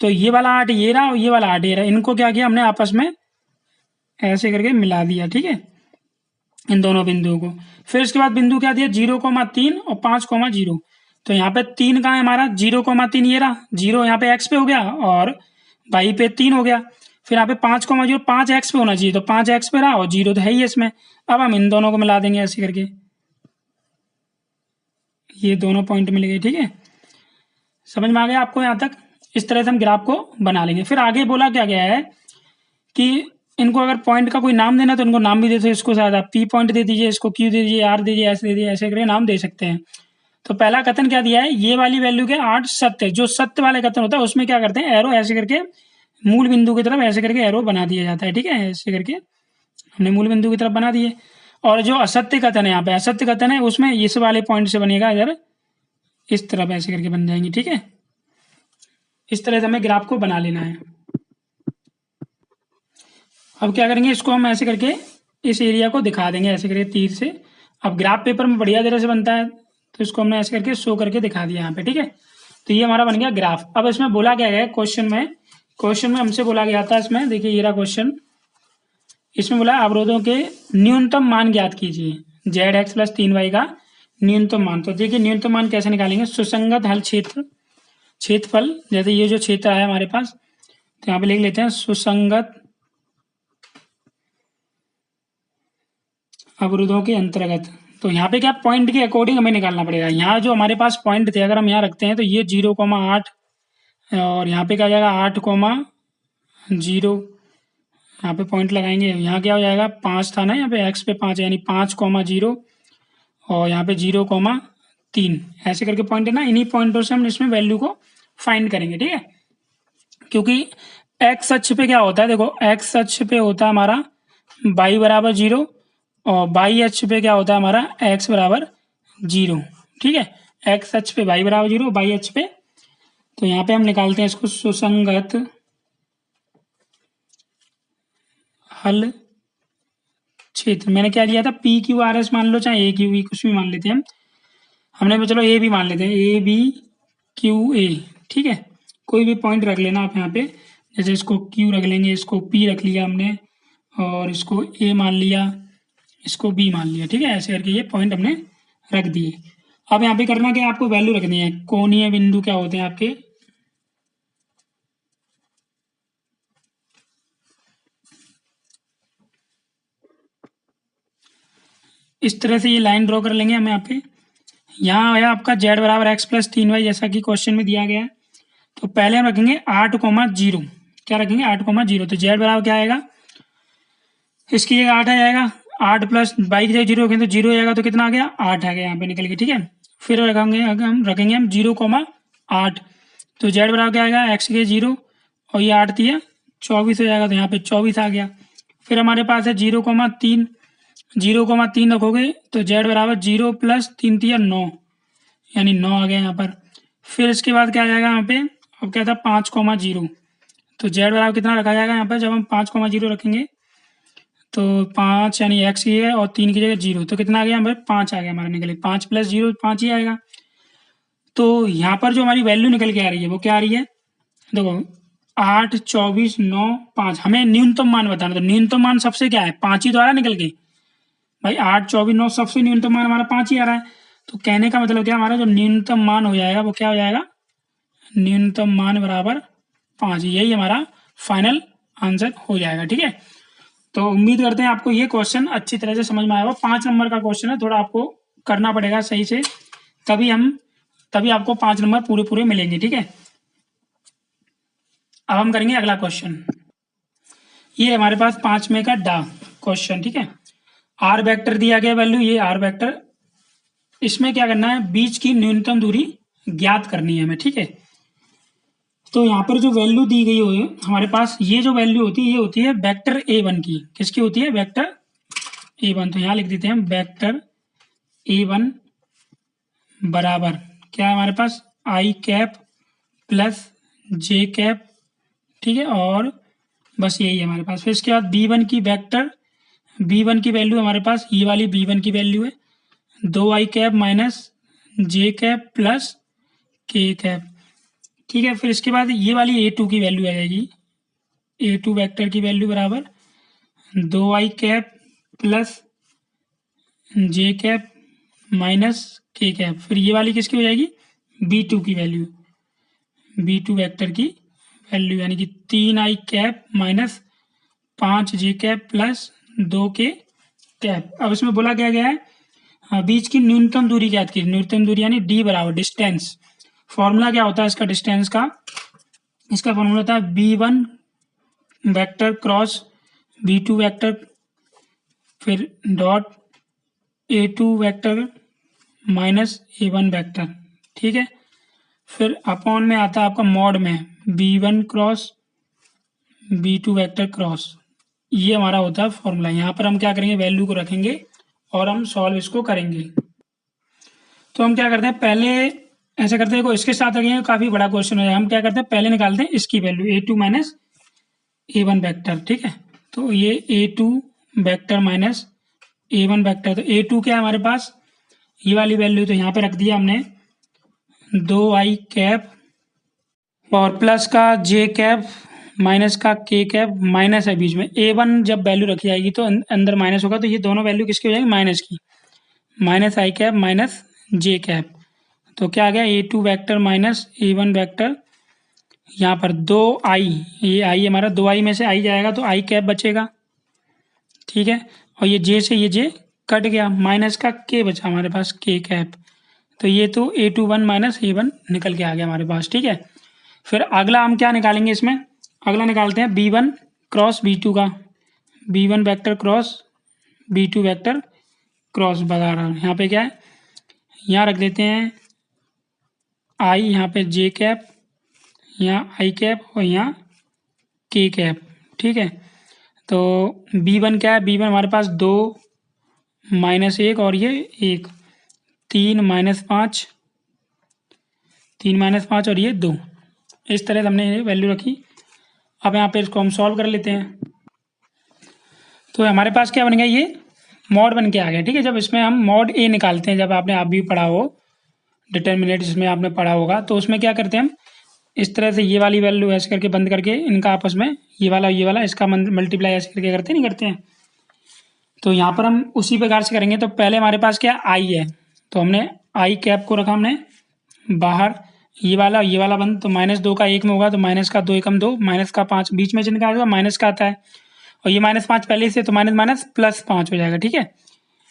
तो ये वाला 8 ये रहा और ये वाला 8 ये रहा, इनको क्या किया हमने आपस में ऐसे करके मिला दिया। ठीक है, इन दोनों बिंदुओं को। फिर इसके बाद बिंदु क्या दिया, 0,3 और 5,0। तो यहाँ पे 3 कहाँ है हमारा, 0,3 ये रहा, 0 यहाँ पे एक्स पे हो गया और वाई पे 3 हो गया। फिर यहाँ पे 5,0, 5 एक्स पे होना चाहिए, तो 5 एक्स पे रहा और 0 तो है ही इसमें। अब हम इन दोनों को मिला देंगे ऐसे करके, ये दोनों पॉइंट मिल गए। ठीक है, समझ में आ गया आपको यहाँ तक। इस तरह से हम ग्राफ को बना लेंगे। फिर आगे बोला क्या गया है कि इनको अगर पॉइंट का कोई नाम देना तो इनको नाम भी दे दो, इसको शायद आप पी पॉइंट दे दीजिए, इसको क्यू दे दीजिए, आर दे दीजिए, ऐसे दे दीजिए, ऐसे करके नाम दे सकते हैं। तो पहला कथन क्या दिया है, ये वाली वैल्यू के 8 सत्य, जो सत्य वाले कथन होता है उसमें क्या करते हैं, एरो ऐसे करके मूल बिंदु की तरफ ऐसे करके एरो बना दिया जाता है। ठीक है, ऐसे करके हमने मूल बिंदु की तरफ बना दिए। और जो असत्य कथन है, यहाँ पे असत्य कथन है, उसमें इस वाले पॉइंट से बनेगा, इधर इस तरफ ऐसे करके बन जाएंगे। ठीक है, इस तरह से हमें ग्राफ को बना लेना है। अब क्या करेंगे, इसको हम ऐसे करके इस एरिया को दिखा देंगे ऐसे करके तीर से। अब ग्राफ पेपर में बढ़िया तरह से बनता है, तो इसको हमने ऐसे करके शो करके दिखा दिया यहाँ पे। ठीक है, तो ये हमारा बन गया ग्राफ। अब इसमें बोला क्या गया क्वेश्चन में हमसे बोला गया था, इसमें देखिए ये रहा क्वेश्चन। इसमें बोला अवरोधों के न्यूनतम मान ज्ञात कीजिए, ZX + 3Y का न्यूनतम मान। तो देखिए न्यूनतम मान कैसे निकालेंगे, सुसंगत हल क्षेत्रफल, जैसे ये जो क्षेत्र आया हमारे पास, तो यहाँ पे लिख लेते हैं सुसंगत अवरोधों के अंतर्गत। तो यहाँ पे क्या पॉइंट के अकॉर्डिंग हमें निकालना पड़ेगा। यहाँ जो हमारे पास पॉइंट थे, अगर हम यहाँ रखते हैं तो ये 0,8 और यहाँ पे क्या हो जाएगा 8,0, यहाँ पे पॉइंट लगाएंगे। यहाँ क्या हो जाएगा 5 था ना, यहाँ पे एक्स पे 5 यानी 5,0 और यहाँ पे 0,3 ऐसे करके पॉइंट है ना। इन्हीं पॉइंटों से हम इसमें वैल्यू को फाइंड करेंगे। ठीक है, क्योंकि एक्स अक्ष पे क्या होता है, देखो एक्स अक्ष पे होता है हमारा y बराबर 0 और y अक्ष पे क्या होता है हमारा x बराबर 0। ठीक है, x अक्ष पे y बराबर 0, y अक्ष पे। तो यहाँ पे हम निकालते हैं इसको सुसंगत हल क्षेत्र। मैंने क्या लिया था, PQRS मान लो, चाहे AQV कुछ भी मान लेते हैं हम। हमने चलो A भी मान लेते हैं, ABQA। ठीक है, कोई भी पॉइंट रख लेना आप यहाँ पे, जैसे इसको Q रख लेंगे, इसको P रख लिया हमने, और इसको A मान लिया, इसको B मान लिया, ठीक है। ऐसे करके ये पॉइंट हमने रख दिए। अब यहाँ पे करना क्या है, आपको वैल्यू रखनी है। कोणीय बिंदु क्या होते हैं आपके, इस तरह से ये लाइन ड्रॉ कर लेंगे हम यहाँ पे। यहाँ आया आपका z बराबर x प्लस 3y, जैसा कि क्वेश्चन में दिया गया है। तो पहले हम रखेंगे 8,0, क्या रखेंगे 8,0। तो z बराबर क्या आएगा, इसकी जगह 8 आ जाएगा, 8 प्लस बाई की जगह 0 रखेंगे तो 0 आएगा, तो कितना आ गया 8 आ गया यहाँ पे निकल के, ठीक है। फिर रखेंगे हम 0,8। तो z बराबर क्या आएगा, x के 0 और ये 8 दिया 24 हो जाएगा, तो यहाँ पे 24 आ गया। फिर हमारे पास है 0,3, 0,3 रखोगे तो z बराबर 0 प्लस 3 दिया 9, यानी 9 आ गया यहाँ पर। फिर इसके बाद क्या आ जाएगा यहाँ पे, अब क्या था 5,0। तो z बराबर कितना रखा जाएगा यहाँ पर, जब हम 5,0 रखेंगे तो 5 यानी x ही है और 3 की जगह 0, तो कितना आ गया हमारे 5 आ गया हमारा निकले। 5 प्लस 0 5 ही आएगा। तो यहाँ पर जो हमारी वैल्यू निकल के आ रही है वो क्या आ रही है, देखो 8, 24, 9, 5। हमें न्यूनतम मान बताना, तो न्यूनतम मान सबसे क्या है 5 ही तो आ रहा है निकल के भाई। 8, 24, 9 सबसे न्यूनतम मान हमारा 5 ही आ रहा है। तो कहने का मतलब क्या, हमारा जो न्यूनतम मान हो जाएगा वो क्या हो जाएगा, न्यूनतम मान बराबर 5। यही हमारा फाइनल आंसर हो जाएगा, ठीक है। तो उम्मीद करते हैं आपको ये क्वेश्चन अच्छी तरह से समझ में आया होगा। 5 नंबर का क्वेश्चन है, थोड़ा आपको करना पड़ेगा सही से, तभी आपको 5 नंबर पूरे मिलेंगे, ठीक है। अब हम करेंगे अगला क्वेश्चन। ये हमारे पास 5 में का डा क्वेश्चन, ठीक है। आर वेक्टर दिया गया वैल्यू, ये आर वेक्टर, इसमें क्या करना है, बीच की न्यूनतम दूरी ज्ञात करनी है हमें, ठीक है। तो यहाँ पर जो वैल्यू दी गई हुई है हमारे पास, ये जो वैल्यू होती है ये होती है वेक्टर A1 की। किसकी होती है, वेक्टर A1। तो यहाँ लिख देते हैं हम वेक्टर A1 बराबर क्या है हमारे पास, आई कैप प्लस जे कैप, ठीक है। और बस यही है हमारे पास। फिर इसके बाद B1 की वेक्टर, B1 की वैल्यू हमारे पास ये वाली B1 की वैल्यू है 2i कैप माइनस जे कैप प्लस के कैप, ठीक है। फिर इसके बाद ये वाली A2 की वैल्यू आ जाएगी, A2 वेक्टर की वैल्यू बराबर 2i कैप प्लस जे कैप माइनस के कैप। फिर ये वाली किसकी हो जाएगी, B2 की वैल्यू, B2 वेक्टर की वैल्यू, यानी कि 3i cap minus 5j cap plus 2 के कैप। अब इसमें बोला क्या गया है, बीच की न्यूनतम दूरी ज्ञात की। न्यूनतम दूरी यानी d बराबर डिस्टेंस। फॉर्मूला क्या होता है इसका डिस्टेंस का, इसका फॉर्मूला होता है B1 vector cross B2 vector, फिर dot A2 vector minus A1 vector, ठीक है। फिर अपॉन में आता है आपका मॉड में B1 cross B2 vector cross, ये हमारा होता है फॉर्मूला। यहाँ पर हम क्या करेंगे, वैल्यू को रखेंगे और हम सॉल्व इसको करेंगे। तो हम क्या करते हैं, पहले ऐसा करते हैं, देखो इसके साथ रखेंगे काफ़ी बड़ा क्वेश्चन हो जाएगा। हम क्या करते हैं, पहले निकालते हैं इसकी value A2 minus A1 vector, ठीक है। तो ये A2 vector minus A1 vector, तो A2 क्या है हमारे पास, ये वाली वैल्यू तो यहाँ पे रख दिया हमने 2i कैप और प्लस का j कैप माइनस का k कैप, माइनस है बीच में। A1 जब वैल्यू रखी जाएगी तो अंदर माइनस होगा, तो ये दोनों वैल्यू किसकी हो जाएगी, माइनस की, minus i cap minus j cap. तो क्या आ गया, A2 vector minus A1 vector, यहाँ पर 2i, ये i हमारा 2i में से i जाएगा तो i कैप बचेगा, ठीक है। और ये j से ये j कट गया, माइनस का k बचा हमारे पास k कैप। तो ये तो A21 माइनस A1 निकल के आ गया हमारे पास, ठीक है। फिर अगला हम क्या निकालेंगे इसमें, अगला निकालते हैं B1 क्रॉस B2 का, B1 vector cross B2 vector cross बता रहा हूँ। यहाँ पे क्या है, यहाँ रख देते हैं i, यहाँ पे j कैप, यहाँ i कैप और यहाँ k कैप, ठीक है। तो B1 क्या है, B1 हमारे पास 2 माइनस 1 और ये 1, 3 माइनस 5, 3 माइनस 5 और ये 2, इस तरह से हमने ये वैल्यू रखी। अब यहाँ पे इसको हम सॉल्व कर लेते हैं। तो हमारे पास क्या बन गया, ये मॉड बन के आ गया, ठीक है। जब इसमें हम मॉड ए निकालते हैं, जब आपने आप भी पढ़ा हो डिटर्मिनेंट, इसमें आपने पढ़ा होगा, तो उसमें क्या करते हैं हम इस तरह से ये वाली वैल्यू ऐसे करके बंद करके इनका आपस में ये वाला इसका मल्टीप्लाई ऐसे करके करते नहीं करते हैं। तो यहाँ पर हम उसी प्रकार से करेंगे। तो पहले हमारे पास क्या आई है, तो हमने आई कैप को रखा हमने बाहर, ये वाला बंद, तो -2 का 1 में होगा तो माइनस का 2 एकम 2, माइनस का 5 बीच में चिन्ह का आएगा, माइनस का आता है, और ये -5 पहले से, तो माइनस माइनस प्लस 5 हो जाएगा। ठीक है,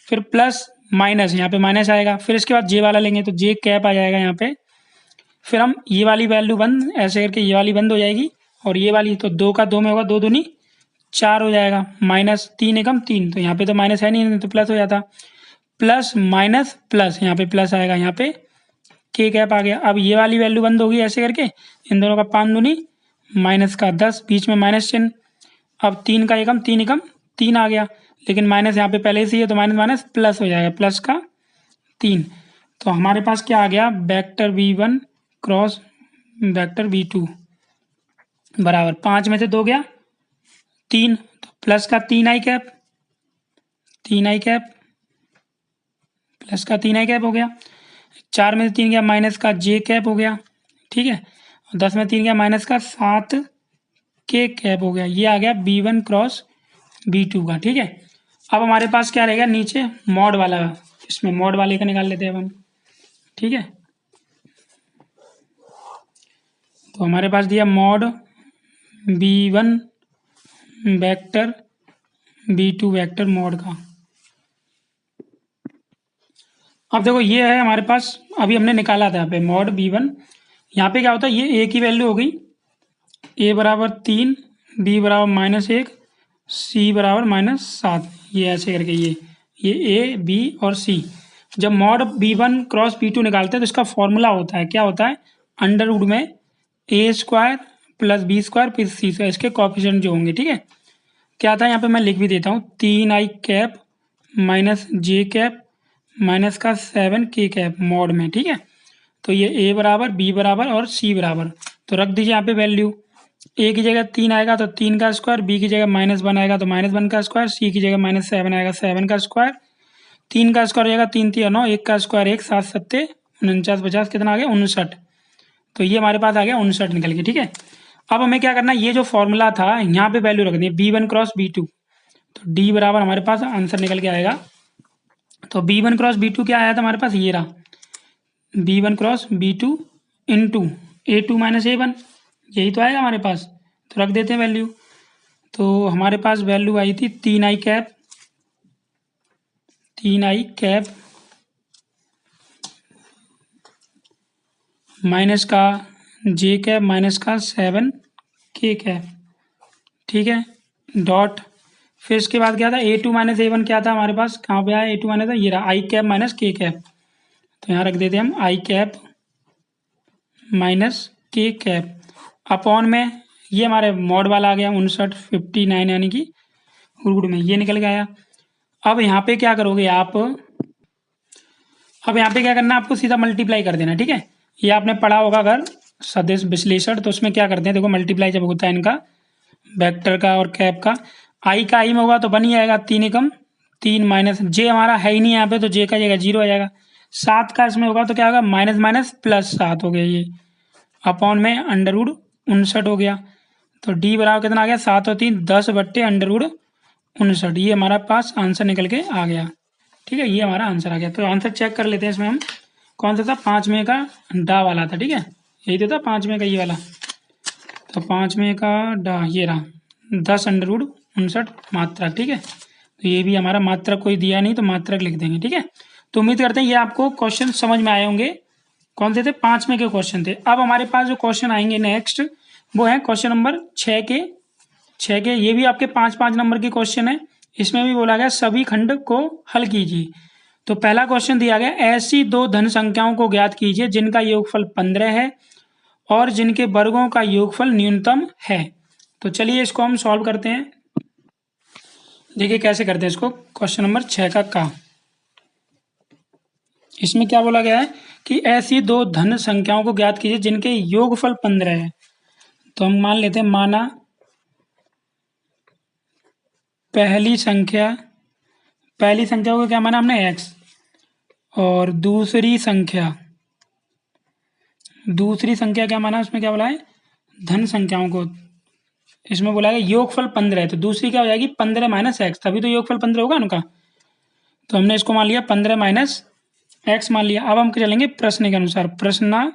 फिर प्लस माइनस, यहाँ पे माइनस आएगा, फिर इसके बाद जे वाला लेंगे तो जे कैप आ जाएगा यहाँ पे। फिर हम ये वाली वैल्यू बंद ऐसे करके ये वाली बंद हो जाएगी, और ये वाली तो 2 का 2 में होगा, 2 दूनी 4 हो जाएगा, माइनस 3 एकम 3, तो यहाँ पे तो माइनस है नहीं तो प्लस हो जाता, प्लस माइनस प्लस, यहाँ पे प्लस आएगा, यहाँ पे के कैप आ गया। अब ये वाली वैल्यू बंद होगी ऐसे करके, इन दोनों का 5 दूनी माइनस का 10, बीच में माइनस चिन्ह, अब 3 का एकम 3 एकम 3 आ गया, लेकिन माइनस यहाँ पे पहले से ही है तो माइनस माइनस प्लस हो जाएगा, प्लस का 3। तो हमारे पास क्या आ गया, vector v1 cross vector v2 बराबर 5 में से 2 गया 3, तो प्लस का 3 आई कैप, 3 आई कैप, प्लस का 3 आई कैप हो गया, 4 में से 3 गया माइनस का जे कैप हो गया। ठीक है, और 10 में 3 गया माइनस का 7 के कैप हो गया। ये आ गया v1 क्रॉस v2 का। ठीक है, अब हमारे पास क्या रहेगा नीचे मॉड वाला, इसमें मॉड वाले का निकाल लेते हैं अब हम। ठीक है, तो हमारे पास दिया mod v1 vector v2 vector mod का। अब देखो ये है हमारे पास, अभी हमने निकाला था यहाँ पे मॉड v1, यहाँ पे क्या होता है, ये a की वैल्यू हो गई, a बराबर 3, b बराबर -1, c बराबर -7, ये ऐसे करके ये a b और c। जब मॉड v1 क्रॉस v2 निकालते हैं तो इसका फॉर्मूला होता है, क्या होता है, अंडर रूट में a² प्लस b² फिर c, इसके कॉफिशिएंट जो होंगे। ठीक है, क्या था यहाँ पे मैं लिख भी देता हूँ, 3i कैप माइनस जे कैप माइनस का 7k कैप मॉड में। ठीक है, तो ये a बराबर b बराबर और c बराबर, तो रख दीजिए यहाँ पे वैल्यू, a की जगह 3 आएगा तो 3 का स्क्वायर, b की जगह -1 आएगा तो -1 का स्क्वायर, c की जगह -7 आएगा 7 का स्क्वायर, 3 का स्क्वायर हो जाएगा 3 3 9, 1 का स्क्वायर 1, 7 7 49 50, कितना आ गया 59, तो ये हमारे पास आ गया 59 निकल के। ठीक है, अब हमें क्या करना है, ये जो फॉर्मूला था यहाँ पे वैल्यू रख दी b1 क्रॉस b2, तो d बराबर हमारे पास आंसर निकल के आएगा। तो b1 क्रॉस b2 क्या आया था हमारे पास, ये रहा b1 cross b2 into a2 minus a1, यही तो आएगा हमारे पास, तो रख देते हैं वैल्यू। तो हमारे पास वैल्यू आई थी 3i cap, 3i cap minus का जे कैप माइनस का 7k कैप। ठीक है, डॉट, फिर इसके बाद क्या था, a2 माइनस a1 क्या था हमारे पास, कहाँ पे आया a2 माइनस, ये रहा i cap minus k cap, तो यहाँ रख देते हैं हम i cap minus k cap upon में, ये हमारे मॉड वाला आ गया 59 यानी कि रूट में ये निकल गया। अब यहाँ पे क्या करोगे आप, अब यहाँ पे क्या करना है, आपको सीधा मल्टीप्लाई कर देना। ठीक है, ये आपने पढ़ा होगा अगर सदिश विश्लेषण, तो उसमें क्या करते हैं, देखो मल्टीप्लाई जब होता है इनका वेक्टर का और कैप का, आई का आई में होगा तो बन ही आएगा 3 एकम 3 माइनस जे हमारा है ही नहीं यहाँ पे, तो जे का जगह 0 आ जाएगा, 7 का इसमें होगा तो क्या होगा माइनस माइनस प्लस 7 हो गया, ये अपॉन में अंडर रूट 59 हो गया। तो डी बराबर कितना आ गया, 7 और 3 10 बट्टे अंडर रूट 59, ये हमारा पास आंसर निकल के आ गया। ठीक है, ये हमारा आंसर आ गया। तो आंसर चेक कर लेते हैं इसमें हम, कौन सा था, 5 में का डा वाला था। ठीक है, यही तो था 5 में का ये वाला, तो 5 में का डा ये रहा 10 अंडर रूट 59 मात्रक। ठीक है, तो ये भी हमारा मात्रक कोई दिया नहीं तो मात्रक लिख देंगे। ठीक है, तो उम्मीद करते हैं ये आपको क्वेश्चन समझ में आए होंगे। कौन से थे, 5 में के क्वेश्चन थे। अब हमारे पास जो क्वेश्चन आएंगे नेक्स्ट, वो है क्वेश्चन नंबर 6 के। ये भी आपके 5-5 नंबर के क्वेश्चन है। इसमें भी बोला गया सभी खंड को हल कीजिए। तो पहला क्वेश्चन दिया गया, ऐसी दो धन संख्याओं को ज्ञात कीजिए जिनका योगफल 15 है और जिनके वर्गों का योगफल न्यूनतम है। तो चलिए इसको हम सॉल्व करते हैं। देखिए कैसे करते हैं इसको, क्वेश्चन नंबर 6 का इसमें क्या बोला गया है कि ऐसी दो धन संख्याओं को ज्ञात कीजिए जिनके योगफल 15 है। तो हम मान लेते हैं, माना पहली संख्या को क्या माना हमने x, और दूसरी संख्या दूसरी संख्या क्या माना, उसमें क्या बोला है, धन संख्याओं को, इसमें बोला है योगफल 15 है, तो दूसरी क्या हो जाएगी 15 माइनस एक्स, तभी तो योगफल 15 होगा उनका। तो हमने इसको मान लिया 15 माइनस एक्स मान लिया। अब हम चलेंगे प्रश्न के अनुसार। प्रश्न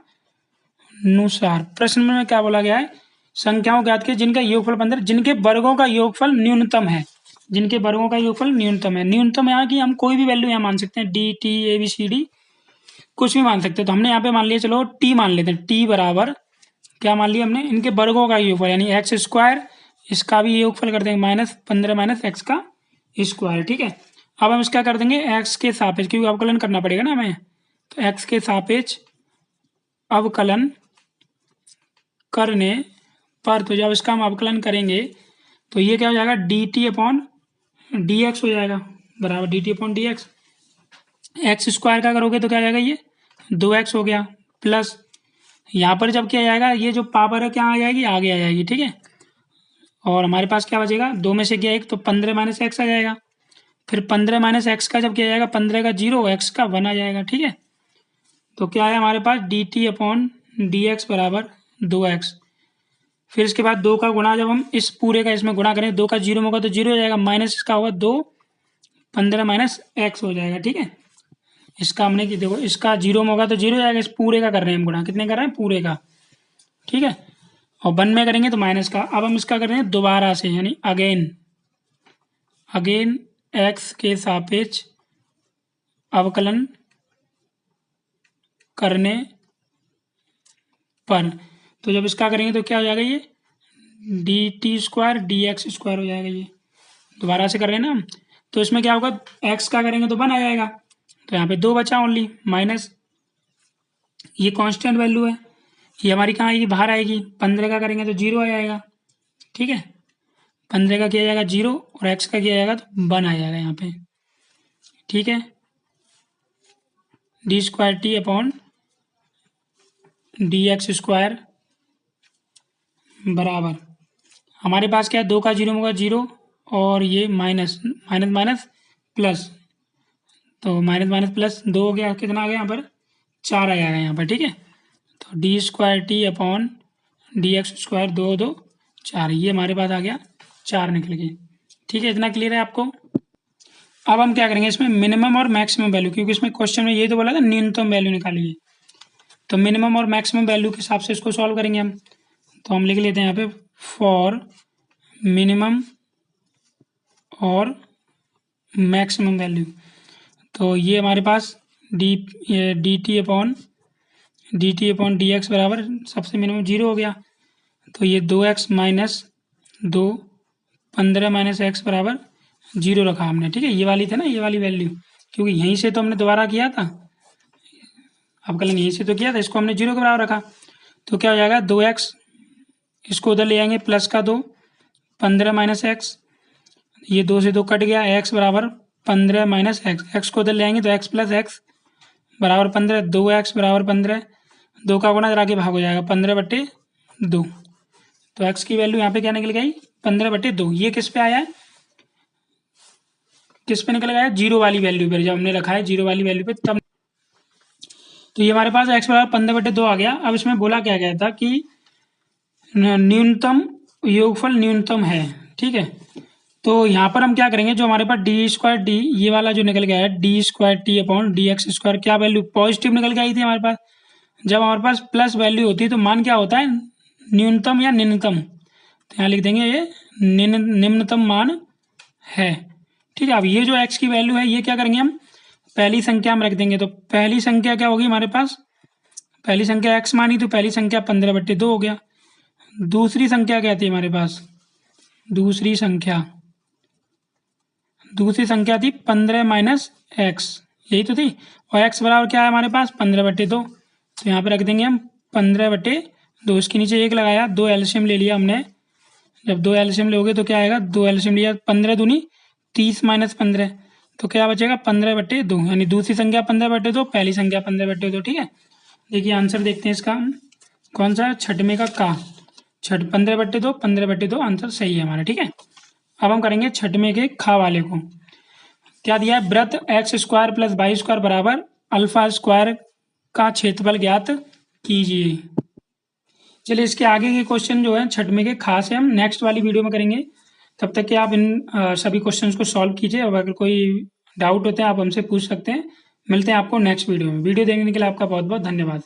में क्या बोला गया है, संख्याओं ज्ञात की जिनका योगफल 15, जिनके वर्गों का योगफल न्यूनतम है, जिनके वर्गों का योगफल न्यूनतम है। न्यूनतम यहाँ की हम कोई भी वैल्यू यहाँ मान सकते हैं, D T A B C D कुछ भी मान सकते हैं। तो हमने यहाँ पे मान लिया, चलो टी मान लेते हैं, टी बराबर क्या मान लिया हमने, इनके वर्गों का योगफल यानी एक्स स्क्वायर, इसका भी योगफल कर देंगे -15 माइनस एक्स का स्क्वायर। ठीक है, अब हम इसका कर देंगे एक्स के सापेक्ष, क्योंकि अवकलन करना पड़ेगा ना हमें, तो एक्स के सापेक्ष अवकलन करने पर, तो जब इसका हम अवकलन करेंगे तो ये क्या हो जाएगा, D t upon D x हो जाएगा, बराबर D t upon D x. X square का करोगे तो क्या हो जाएगा, ये 2x हो गया, प्लस यहाँ पर जब क्या जाएगा, ये जो पावर है क्या आ जाएगी, आगे आ जाएगी। ठीक है, और हमारे पास क्या बचेगा, 2 में से गया 1, तो 15 माइनस एक्स आ जाएगा। फिर 15 माइनस एक्स का जब क्या जाएगा, 15 का 0, एक्स का 1 आ जाएगा। ठीक है, तो क्या है हमारे पास d t upon D x बराबर 2x। फिर इसके बाद 2 का गुणा, जब हम इस पूरे का इसमें गुणा करें, 2 का 0 होगा तो 0 हो जाएगा, माइनस इसका होगा 2, 15 माइनस एक्स हो जाएगा। ठीक है, इसका हमने कि देखो इसका 0 में होगा तो 0 हो जाएगा, इस पूरे का कर रहे हैं हम गुणा, कितने कर रहे हैं, पूरे का। ठीक है, और 1 में करेंगे तो माइनस का। अब हम इसका कर रहे हैं दोबारा से, यानी अगेन एक्स के सापेक्ष अवकलन करने पर, तो जब इसका करेंगे तो क्या हो जाएगा, ये D T square D x square हो जाएगा। ये दोबारा से कर रहे हैं ना हम, तो इसमें क्या होगा, एक्स का करेंगे तो 1 आ जाएगा, तो यहाँ पे 2 बचा ओनली, माइनस ये कांस्टेंट वैल्यू है, ये हमारी कहाँ आएगी, बाहर आएगी। 15 का करेंगे तो 0 आ जाएगा। ठीक है, 15 का किया जाएगा 0 और एक्स का किया जाएगा तो 1 आ जाएगा यहाँ पे। ठीक है, D square T upon D x square बराबर, हमारे पास क्या है, 2 का 0 होगा 0, और ये माइनस माइनस माइनस प्लस, तो माइनस माइनस प्लस 2 हो गया, कितना आ गया यहाँ पर, 4 आ जाएगा यहाँ पर। ठीक है, तो D square T upon D x square 2 2 4, ये हमारे पास आ गया 4 निकल गए। ठीक है, इतना क्लियर है आपको। अब हम क्या करेंगे, इसमें मिनिमम और मैक्सिमम वैल्यू, क्योंकि इसमें क्वेश्चन में ये तो बोला था न्यूनतम वैल्यू निकालिए, तो मिनिमम और मैक्सिमम वैल्यू के हिसाब से इसको सॉल्व करेंगे हम। तो हम लिख लेते हैं यहाँ पे फॉर मिनिमम और मैक्सिमम वैल्यू, तो ये हमारे पास d t upon D x बराबर, सबसे मिनिमम 0 हो गया, तो ये 2x माइनस 2, 15 माइनस एक्स बराबर 0 रखा हमने। ठीक है, ये वाली थी ना, ये वाली वैल्यू, क्योंकि यहीं से तो हमने दोबारा किया था, अवकलन यहीं से तो किया था, इसको हमने 0 के बराबर रखा, तो क्या हो जाएगा 2x, इसको उधर ले आएंगे प्लस का 2, 15 माइनस एक्स, ये 2 से 2 कट गया, एक्स बराबर 15 माइनस एक्स, एक्स को उधर ले आएंगे तो एक्स प्लस एक्स बराबर 15, 2x बराबर 15, 2 का गुणा जरा के भाग हो जाएगा 15/2, तो x की वैल्यू यहाँ पे क्या निकल गई, 15/2। ये किस पे आया है, किस पे निकल गया है, 0 वाली वैल्यू पर, जब हमने रखा है 0 वाली वैल्यू पे तब, तो ये हमारे पास x बराबर 15/2 आ गया। अब इसमें बोला क्या गया था कि न्यूनतम योगफल न्यूनतम है। ठीक है, तो यहाँ पर हम क्या करेंगे, जो हमारे पास डी स्क्वायर डी, ये वाला जो निकल गया है D square T upon D x square, क्या वैल्यू पॉजिटिव निकल के आई थी हमारे पास। जब हमारे पास प्लस वैल्यू होती है तो मान क्या होता है, न्यूनतम या निम्नतम, तो यहाँ लिख देंगे ये निम्नतम मान है। ठीक है, अब ये जो x की वैल्यू है ये क्या करेंगे हम, पहली संख्या में रख देंगे, तो पहली संख्या क्या होगी हमारे पास, पहली संख्या x मानी तो पहली संख्या 15/2 हो गया। दूसरी संख्या क्या थी हमारे पास, दूसरी संख्या थी 15 माइनस एक्स, यही तो थी, और x बराबर क्या है हमारे पास 15/2, तो यहाँ पे रख देंगे हम 15/2, इसके नीचे 1 लगाया, 2 एलसीएम ले लिया हमने, जब 2 एलसीएम लोगे तो क्या आएगा, 2 एलसीएम लिया, 15 दूनी 30 माइनस 15, तो क्या बचेगा 15/2, यानी दूसरी संख्या 15/2, पहली संख्या 15/2। ठीक है, देखिए आंसर देखते हैं इसका, कौन सा, छठवें का 15/2, 15/2 आंसर सही है हमारा। ठीक है, अब हम करेंगे छठवें के खा वाले को। क्या दिया है, वृत्त x square plus Y square बराबर अल्फा स्क्वायर का क्षेत्रफल ज्ञात कीजिए। चलिए इसके आगे के क्वेश्चन जो है छठवें के खास है, हम नेक्स्ट वाली वीडियो में करेंगे। तब तक के आप इन सभी क्वेश्चंस को सॉल्व कीजिए और अगर कोई डाउट होते हैं आप हमसे पूछ सकते हैं। मिलते हैं आपको नेक्स्ट वीडियो में। वीडियो देखने के लिए आपका बहुत बहुत धन्यवाद।